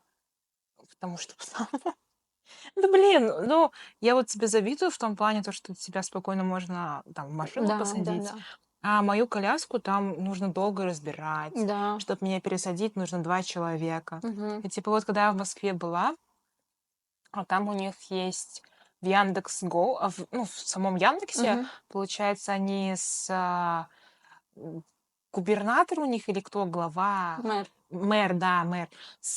да блин, ну, я вот тебе завидую в том плане, то, что тебя спокойно можно там в машину Да, да, посадить, да. а мою коляску там нужно долго разбирать. Да. Чтобы меня пересадить, нужно 2 человека. Мгм. И типа вот когда я в Москве была, там у них есть в Яндекс.Го, ну, в самом Яндексе, Мгм. получается, губернатор у них или кто, глава, Мэр. мэр, да, мэр.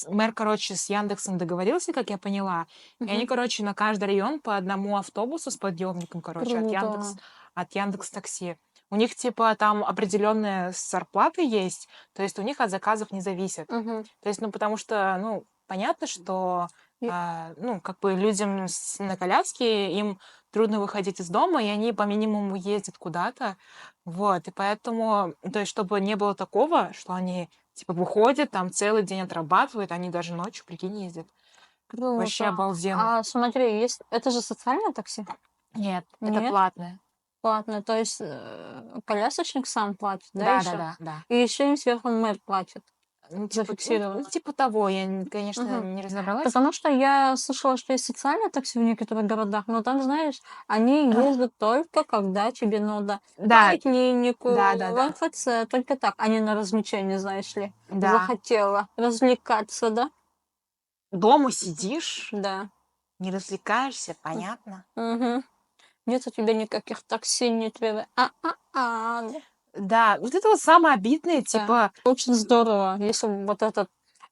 Мэр, короче, с Яндексом договорился, как я поняла. И они, Мгм. короче, на каждый район по одному автобусу с подъемником, короче, Круто. от Яндекс Такси. У них, типа, там определенная зарплата есть, то есть у них от заказов не зависит. Мгм. То есть, ну, потому что, ну, понятно, что, И- ну, как бы людям на коляске, им трудно выходить из дома, и они по минимуму ездят куда-то, вот, и поэтому, то есть, чтобы не было такого, что они, типа, выходят, там целый день отрабатывают, они даже ночью, прикинь, ездят. Вообще Круто. обалденно. А смотри, есть это же социальное такси? Нет, это Нет? платное. Платное. То есть, колясочник сам платит, да, Да, да, еще? да, да. И еще им сверху мэр платит Ну, зафиксированно. типа того, я, конечно, Мгм. не разобралась. Потому что я слышала, что есть социальное такси в некоторых городах, но там, знаешь, они ездят только когда тебе надо в Да, поликлинику, да, да, в да, МФЦ, только так, а не на развлечение, знаешь ли. да. Захотела развлекаться, да? Дома сидишь, Да. не развлекаешься, М. понятно. Мгм. Нет у тебя никаких такси, не треба. Да. Да, вот это вот самое обидное, Да. типа, Очень здорово, если бы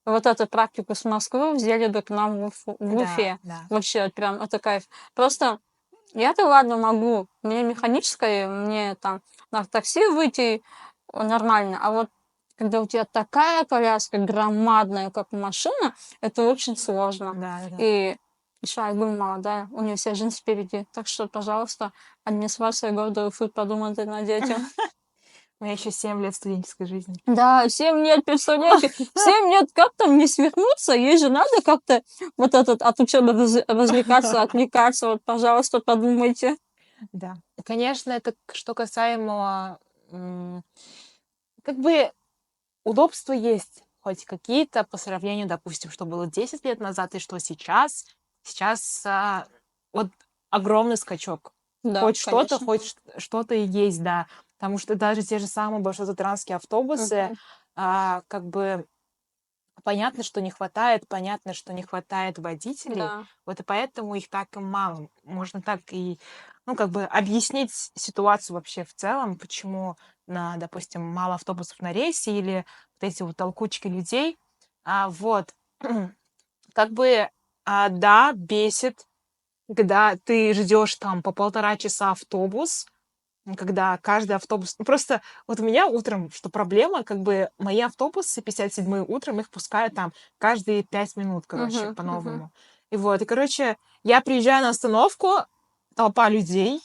вот эту практику с Москвы взяли бы к нам в да, Уфе. да. Вообще, прям это кайф. Просто я-то ладно могу, мне механическое, мне там на такси выйти нормально, а вот когда у тебя такая коляска громадная, как машина, это очень сложно. Да, да, да. И еще Айгуль молодая, у нее вся жизнь впереди. Так что, пожалуйста, администрация города Уфы подумайте над этим. У меня еще 7 лет студенческой жизни. Да, 7 лет, представляете? 7 лет, как там не свихнуться? Ей же надо как-то вот этот от учебы развлекаться, отвлекаться. Вот, пожалуйста, подумайте. Да. Конечно, это что касаемо, как бы удобства есть хоть какие-то по сравнению, допустим, что было 10 лет назад и что сейчас. Сейчас вот огромный скачок. Да, конечно. Хоть что-то и есть, да. Потому что даже те же самые маршрутно-трансские автобусы, Мгм. как бы понятно, что не хватает водителей, Да. вот и поэтому их так и мало. Можно так и, ну, как бы объяснить ситуацию вообще в целом, почему допустим, мало автобусов на рейсе или вот эти вот толкучки людей. Вот. Как бы, да, бесит, когда ты ждешь там по 1,5 часа автобус, когда каждый автобус ну, просто вот у меня утром что проблема, как бы мои автобусы 57-е утром, их пускают там каждые 5 минут, короче, Мгм. Мгм. по-новому. И вот, и, короче, я приезжаю на остановку, толпа людей,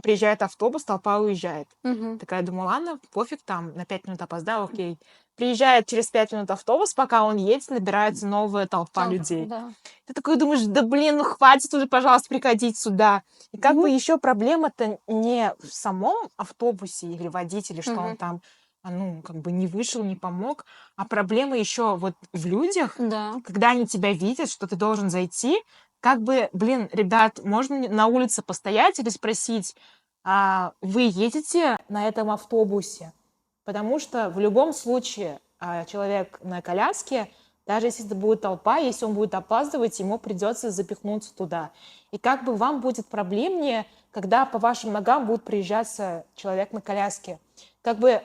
приезжает автобус, толпа уезжает. Мгм. Такая думаю, ладно, пофиг, там на 5 минут опоздал, окей. Приезжает через 5 минут автобус, пока он едет, набирается новая толпа людей. Да. Ты такой думаешь, да блин, ну хватит уже, пожалуйста, приходить сюда. И как Мгм. бы еще проблема-то не в самом автобусе или водителе, что он Мгм. там, ну, как бы не вышел, не помог, а проблема еще вот в людях, Да. когда они тебя видят, что ты должен зайти, как бы, блин, ребят, можно на улице постоять или спросить, вы едете на этом автобусе? Потому что в любом случае человек на коляске, даже если это будет толпа, если он будет опаздывать, ему придется запихнуться туда. И как бы вам будет проблемнее, когда по вашим ногам будет приезжаться человек на коляске. Как бы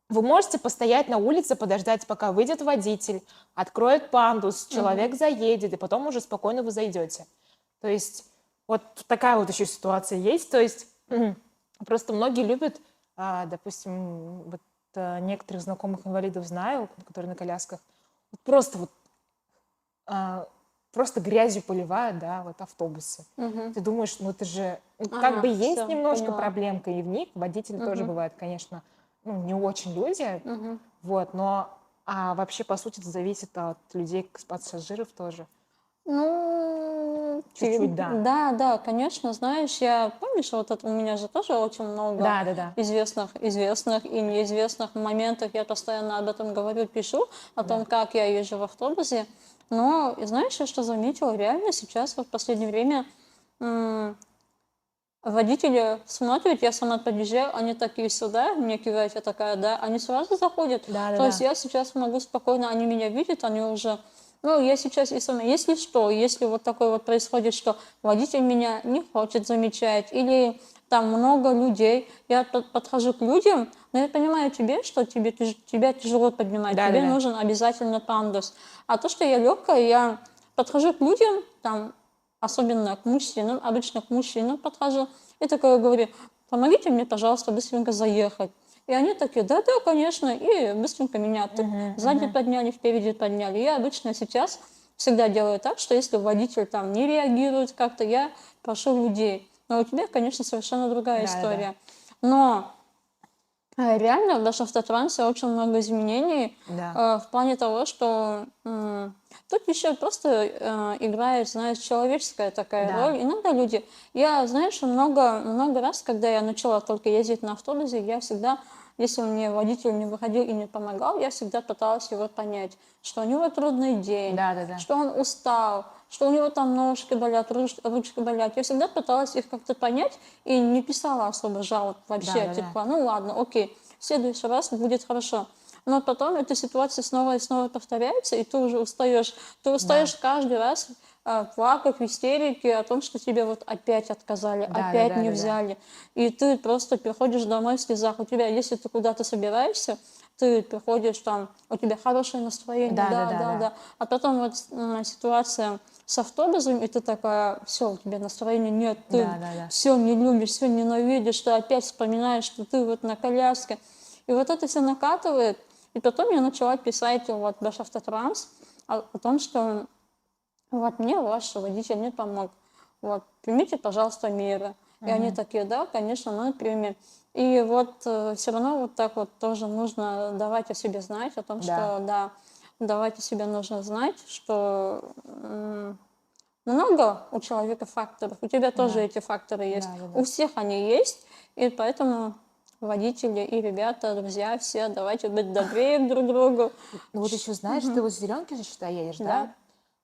вы можете постоять на улице, подождать, пока выйдет водитель, откроет пандус, Мгм. человек заедет, и потом уже спокойно вы зайдете. То есть вот такая вот еще ситуация есть. То есть просто многие любят, допустим, вот некоторых знакомых инвалидов знаю, которые на колясках, вот просто вот а, просто грязью поливают, да, вот автобусы. Мгм. Ты думаешь, ну это же, ну, как бы Ага, есть все, немножко поняла. проблемка и в них, водители тоже Мгм. бывают, конечно, ну, не очень люди, Мгм. вот, но вообще, по сути, это зависит от людей, пассажиров тоже. Ну, Чуть-чуть, да. да, да, конечно, знаешь, помнишь, вот это у меня же тоже очень много Да. известных и неизвестных моментов, я постоянно об этом говорю, пишу, о том, Да. как я езжу в автобусе, но, и знаешь, я что заметила, реально сейчас, вот в последнее время, м, водители смотрят, я сама подъезжаю, они такие сюда, мне кивают, я такая, да, они сразу заходят. То есть Да. я сейчас могу спокойно, они меня видят, они уже, ну, я сейчас и сама, если что, если вот такое вот происходит, что водитель меня не хочет замечать, или там много людей, я подхожу к людям, но я понимаю тебе, что тебя тяжело поднимать, тебе Да. нужен обязательно пандус. А то, что я легкая, я подхожу к людям, там, особенно к мужчинам, обычно к мужчинам подхожу, и такое говорю, помогите мне, пожалуйста, быстренько заехать. И они такие, да, конечно, и быстренько меня сзади Мгм. подняли, впереди подняли. Я обычно сейчас всегда делаю так, что если водитель там не реагирует как-то, я прошу людей. Но у тебя, конечно, совершенно другая Да. история. Но реально, даже в автотрансе очень много изменений Да. в плане того, что тут еще просто играет, знаешь, человеческая такая Да. роль. Иногда люди... Я, знаешь, много раз, когда я начала только ездить на автобусе, я всегда, если мне водитель не выходил и не помогал, я всегда пыталась его понять, что у него трудный день, Да. что он устал, что у него там ножки болят, ручки болят. Я всегда пыталась их как-то понять и не писала особо жалоб вообще, Да. типа, ну ладно, окей, в следующий раз будет хорошо. Но потом эта ситуация снова и снова повторяется, и ты уже устаешь. Ты Да. устаешь каждый раз плакать в истерике о том, что тебе вот опять отказали, опять не Да. взяли. И ты просто приходишь домой в слезах. У тебя, если ты куда-то собираешься, ты приходишь там, у тебя хорошее настроение, да. А потом вот ситуация с автобусом, и ты такая, все, у тебя настроения нет, ты Да. все не любишь, все ненавидишь, ты опять вспоминаешь, что ты вот на коляске. И вот это все накатывает. И потом я начала писать вот в Автотранс о том, что вот мне ваш водитель не помог. Вот, примите, пожалуйста, меры. И они Мгм. такие, да, конечно, мы примем. И вот все равно вот так вот тоже нужно давать о себе знать, о том, Да. что, да, давать о себе нужно знать, что много у человека факторов, у тебя тоже Да. эти факторы есть, у Да. всех они есть, и поэтому водители и ребята, друзья, все, давайте быть добрее друг к другу. Ну вот еще знаешь, ты Мгм. вот с зеленки же считай едешь, да? Да,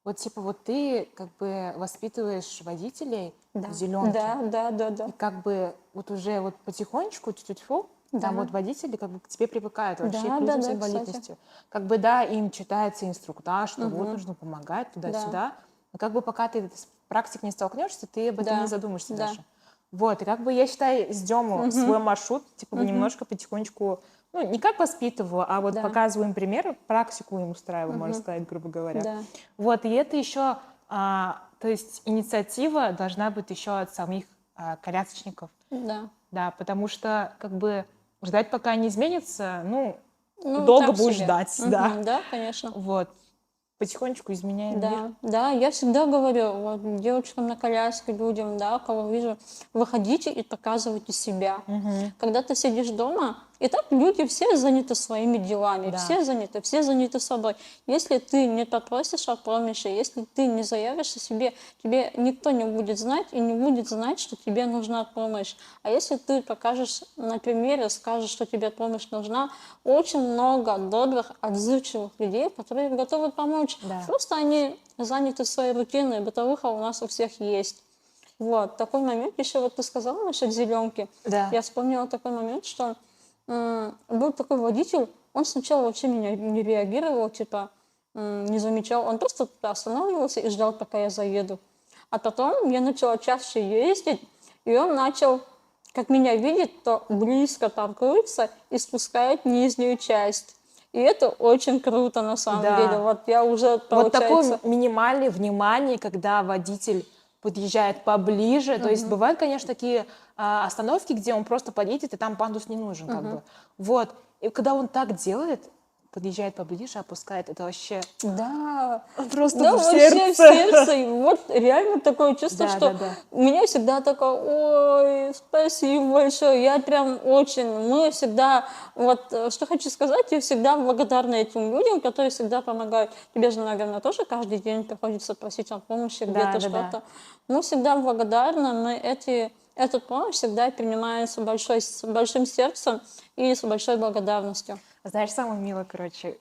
Вот типа вот ты как бы воспитываешь водителей в да, зеленке. да, И как бы вот уже вот потихонечку, тю-тю-тю, там да, вот водители как бы к тебе привыкают вообще, к людям с да, кстати. инвалидностью. Как бы да, им читается инструктаж, что вот Мгм. нужно помогать Да, туда-сюда. Но как бы пока ты с практикой не столкнешься, ты об этом не да, задумаешься да. даже. Вот, и как бы я считаю, с Дему свой Мгм. маршрут, типа, Мгм. немножко потихонечку, ну, не как воспитываю, а вот Да. показываю им пример, практику им устраиваю, можно Мгм. сказать, грубо говоря. Да. Вот, и это еще, то есть инициатива должна быть еще от самих колясочников. Да. Да, потому что как бы ждать, пока они изменятся, ну, Ну, долго так будешь себе. ждать, да. Мгм. Да, конечно. Вот. Потихонечку изменяем мир. Да, я всегда говорю вот, девочкам на коляске, людям, да, кого вижу, выходите и показывайте себя. Мгм. Когда ты сидишь дома, и так люди все заняты своими делами, Да, все заняты собой. Если ты не попросишь о помощи, если ты не заявишь о себе, тебе никто не будет знать и не будет знать, что тебе нужна помощь. А если ты покажешь на примере, скажешь, что тебе помощь нужна, очень много добрых, отзывчивых людей, которые готовы помочь. да. Просто они заняты своей рутиной, бытовуха у нас у всех есть. Вот, такой момент, еще вот ты сказала насчет зеленки. Да. Я вспомнила такой момент, что был такой водитель, он сначала вообще меня не реагировал, типа, не замечал, он просто останавливался и ждал, пока я заеду. А потом я начала чаще ездить, и он начал, как меня видит, то близко паркуется и спускает нижнюю часть. И это очень круто на самом деле. Да. Вот я уже, Вот такое получается... минимальное внимание, когда водитель подъезжает поближе. То есть Мгм, бывают, конечно, такие остановки, где он просто подъедет, и там пандус не нужен, как мгм, бы. Вот. И когда он так делает, подъезжает поближе, опускает. Это вообще Да, просто да, в вообще в сердце. сердце. И вот реально такое чувство, Да, что да, да. у меня всегда такое, ой, спасибо большое. Я прям очень, мы всегда, вот что хочу сказать, я всегда благодарна этим людям, которые всегда помогают. Тебе же, наверное, тоже каждый день приходится просить о помощи, Да, где-то да, да. что-то. Мы всегда благодарны, мы эту помощь всегда принимаем с большим сердцем и с большой благодарностью. Знаешь, самое милое, короче,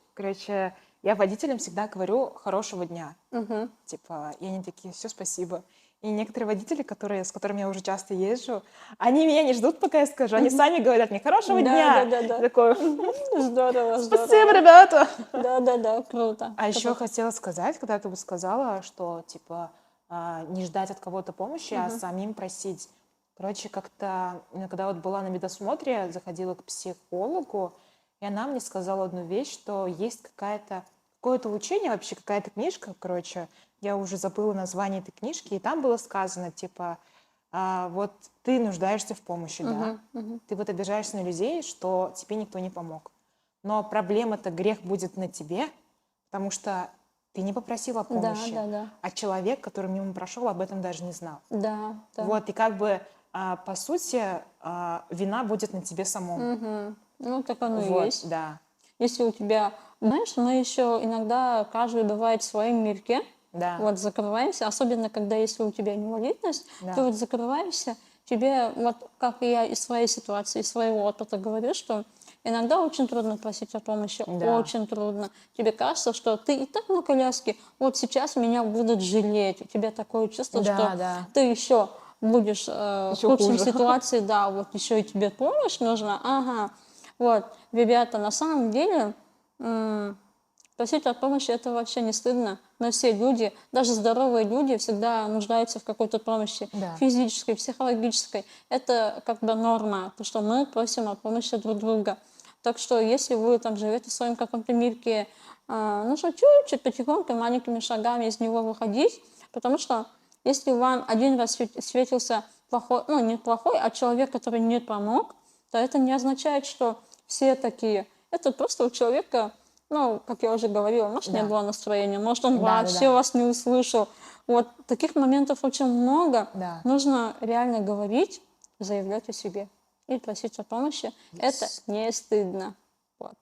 я водителям всегда говорю «хорошего дня». Мгм. Типа, и они такие, все, спасибо. И некоторые водители, с которыми я уже часто езжу, они меня не ждут, пока я скажу. Они Мгм. сами говорят мне «хорошего Да, да, дня». да, Я да. такой Мгм. Здорово, «спасибо, здорово. ребята». Да, да, да, круто. А еще Такой. хотела сказать, когда ты вот сказала, что, типа, не ждать от кого-то помощи, а Мгм. самим просить. Короче, как-то, когда вот была на медосмотре, заходила к психологу, и она мне сказала одну вещь, что есть какое-то учение, вообще какая-то книжка, короче, я уже забыла название этой книжки, и там было сказано, типа, вот ты нуждаешься в помощи, да, Мгм. Мгм. ты вот обижаешься на людей, что тебе никто не помог. Но проблема-то, грех будет на тебе, потому что ты не попросила Да, помощи, да, да. а человек, который мимо прошел, об этом даже не знал. Да, да. Вот, и как бы, по сути, вина будет на тебе самом. Мгм. Ну, так оно и Вот, есть. да, Если у тебя, знаешь, мы еще иногда, каждый бывает в своем мирке, да, вот закрываемся, особенно когда если у тебя инвалидность, ты да, вот закрываешься, тебе, вот как и я из своей ситуации, из своего опыта говорю, что иногда очень трудно просить о помощи, да, очень трудно. Тебе кажется, что ты и так на коляске, вот сейчас меня будут жалеть. У тебя такое чувство, что да, да, ты еще будешь в еще худшем хуже. ситуации, да, вот еще и тебе помощь нужна, ага. Вот, ребята, на самом деле просить о помощи это вообще не стыдно. Но все люди, даже здоровые люди, всегда нуждаются в какой-то помощи Да, физической, психологической. Это как бы норма, то, что мы просим о помощи друг друга. Так что если вы там живете в своем каком-то мирке, нужно чуть-чуть, потихоньку, маленькими шагами из него выходить, потому что если вам один раз светился плохой, ну не плохой, а человек, который не помог, то это не означает, что все такие. Это просто у человека, ну, как я уже говорила, может, не да, было настроения, может, он да, да, вообще да, вас не услышал. Вот таких моментов очень много. да. Нужно реально говорить, заявлять о себе и просить о помощи. Это Yes. не стыдно. Вот.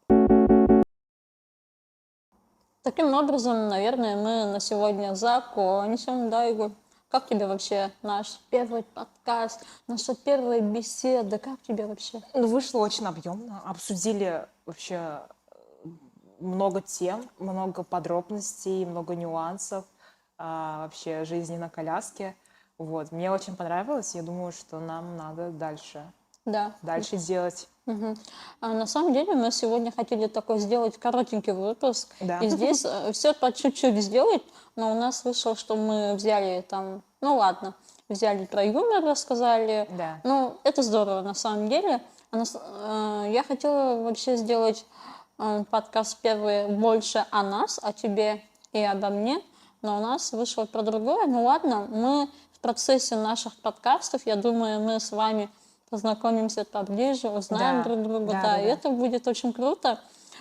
Таким образом, наверное, мы на сегодня закончим, да, Игорь? Как тебе вообще наш первый подкаст, наша первая беседа? Как тебе вообще? Ну, вышло очень объемно, обсудили вообще много тем, много подробностей, много нюансов вообще жизни на коляске. Вот, мне очень понравилось, я думаю, что нам надо Да. дальше делать. Мгм. На самом деле мы сегодня хотели такой сделать коротенький выпуск, Да, и здесь все по чуть-чуть сделать, но у нас вышло, что мы взяли там, ну ладно, взяли про юмор, рассказали, да, ну это здорово на самом деле. Я хотела вообще сделать подкаст первый больше о нас, о тебе и обо мне, но у нас вышло про другое. Ну ладно, мы в процессе наших подкастов, я думаю, мы с вами познакомимся поближе, узнаем да, друг друга, да, да, да, и да. это будет очень круто.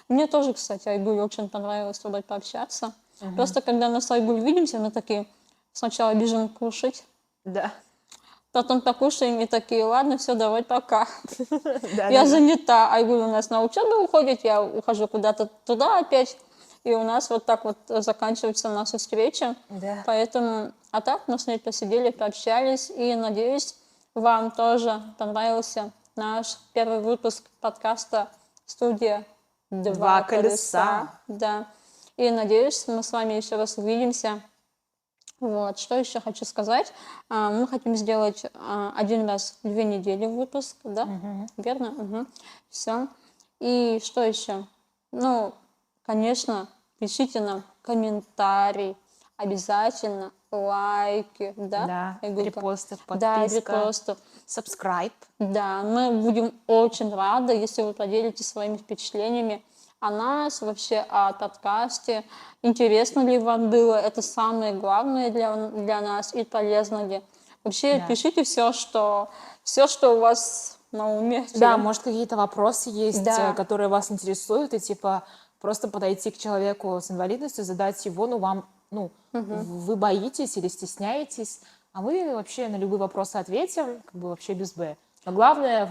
Мне тоже, кстати, Айгуль очень понравилось с тобой пообщаться. Мгм. Просто когда мы с Айгуль видимся, мы такие сначала бежим кушать, Да, потом покушаем и такие, ладно, все, давай, пока. да, да, Я да, занята, Айгуль у нас на учебу уходит, я ухожу куда-то туда опять, и у нас вот так вот заканчивается наша встреча. да. Поэтому, а так мы с ней посидели, пообщались, и надеюсь, вам тоже понравился наш первый выпуск подкаста «Студия Два Два колеса». колеса. Да. И надеюсь, мы с вами еще раз увидимся. Вот, что еще хочу сказать. Мы хотим сделать один раз в 2 недели выпуск, да? Мгм. Верно? Угу. Все. И что еще? Ну, конечно, пишите нам комментарий, обязательно лайки, да, Да, Айгулька? репосты, Да, подписка, репосты. subscribe. Да, мы будем очень рады, если вы поделитесь своими впечатлениями о нас, вообще о подкасте. Интересно ли вам было? Это самое главное для нас и полезно ли? Вообще Да. пишите все, что у вас на уме. Да, может, какие-то вопросы есть, Да, которые вас интересуют, и типа просто подойти к человеку с инвалидностью, задать его, ну, вам, ну, вы боитесь или стесняетесь, а мы вообще на любые вопросы ответим, как бы вообще без «б». Но главное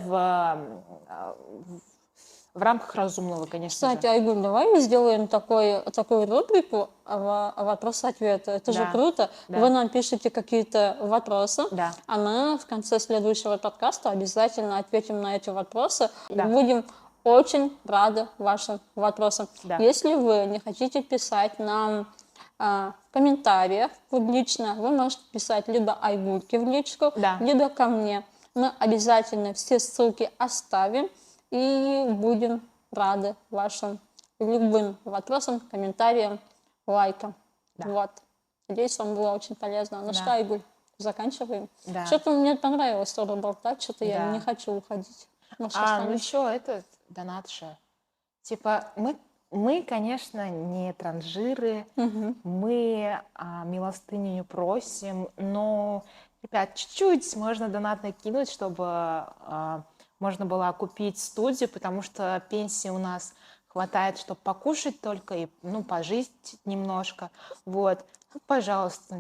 в рамках разумного, конечно же. Кстати, Айгуль, давай мы сделаем такую рубрику вопрос-ответ. Это же Да, круто. да. Вы нам пишете какие-то вопросы, Да. а мы в конце следующего подкаста обязательно ответим на эти вопросы. Да. Будем очень рады вашим вопросам. Да. Если вы не хотите писать нам в комментариях публично, вы можете писать либо Айгульке в личку, Да. либо ко мне. Мы обязательно все ссылки оставим и будем рады вашим любым вопросам, комментариям, лайкам. Да. Вот. Надеюсь, вам было очень полезно. Ну Да. что, Айгуль, заканчиваем. Да. Что-то мне понравилось тоже болтать, что-то я Да. не хочу уходить. Ну, что Ну скажешь? еще этот донат же. Типа, мы, конечно, не транжиры, мы милостыню не просим, но, ребят, чуть-чуть можно донат накинуть, чтобы можно было купить студию, потому что пенсии у нас хватает, чтобы покушать только и, ну, пожить немножко. Вот, пожалуйста,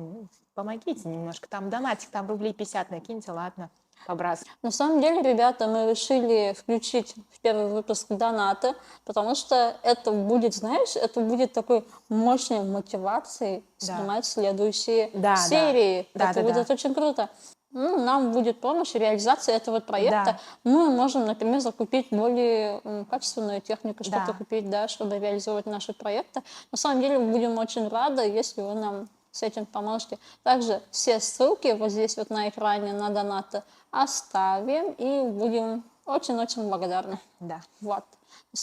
помогите немножко. Там донатик, там рублей 50 накиньте, ладно, по-братски. На самом деле, ребята, мы решили включить в первый выпуск донаты, потому что это будет, знаешь, это будет такой мощной мотивацией снимать следующие Да, серии. да. Это Да. будет очень круто. Ну, нам будет помощь в реализации этого проекта. Да. Мы можем, например, закупить более качественную технику, что-то Да. купить, да, чтобы реализовать наши проекты. На самом деле, мы будем очень рады, если вы нам с этим поможете. Также все ссылки вот здесь вот на экране на донаты оставим и будем очень-очень благодарны. Да. Вот.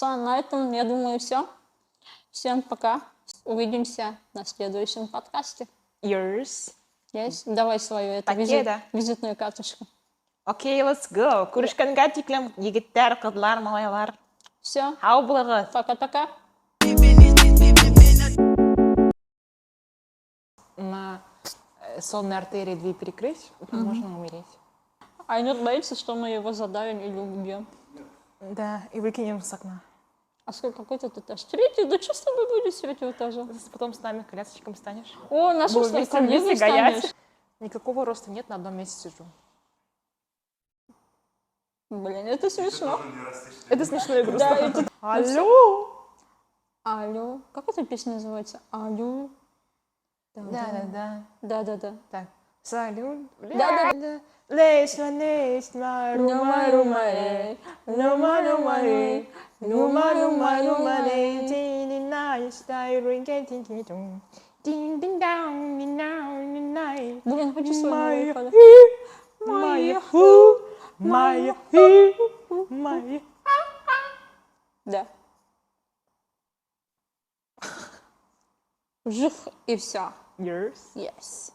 На этом, я думаю, все. Всем пока. Увидимся на следующем подкасте. Yours. Есть? Давай свою эту Покеда. визитную карточку. Окей, let's go. Күрешкәнгә тиклем егетләр, кызлар, малайлар. Все. Һау булыгыз. Пока-пока. На сонной артерии 2 перекрыть, можно умереть. Айнур боится, что мы его задавим или убьем. Да, и выкинем с окна. А сколько какой-то ты этаж? Третий? Да что с тобой будет с третьего этажа? Потом с нами колясочком станешь. О, нашим Будем вместе коллегой вместе гонять. станешь. Никакого роста нет, на одном месте сижу. Блин, это смешно. Это смешно и грустно. Да, это... Алло! Алло. Как эта песня называется? Алло. Да. Да-да-да. Так. Салют. Да-да-да. Лесма, лесма, рума, рума, рума, рума, рума, рума, рума, тини, най, стай, руйке, тинки, тун. Дин, дин, даун, дин, даун, дин, най. Блин, хочу свою выпада. Моя ху, моя хи, моя. Да. Жух, и все. Yours. Yes.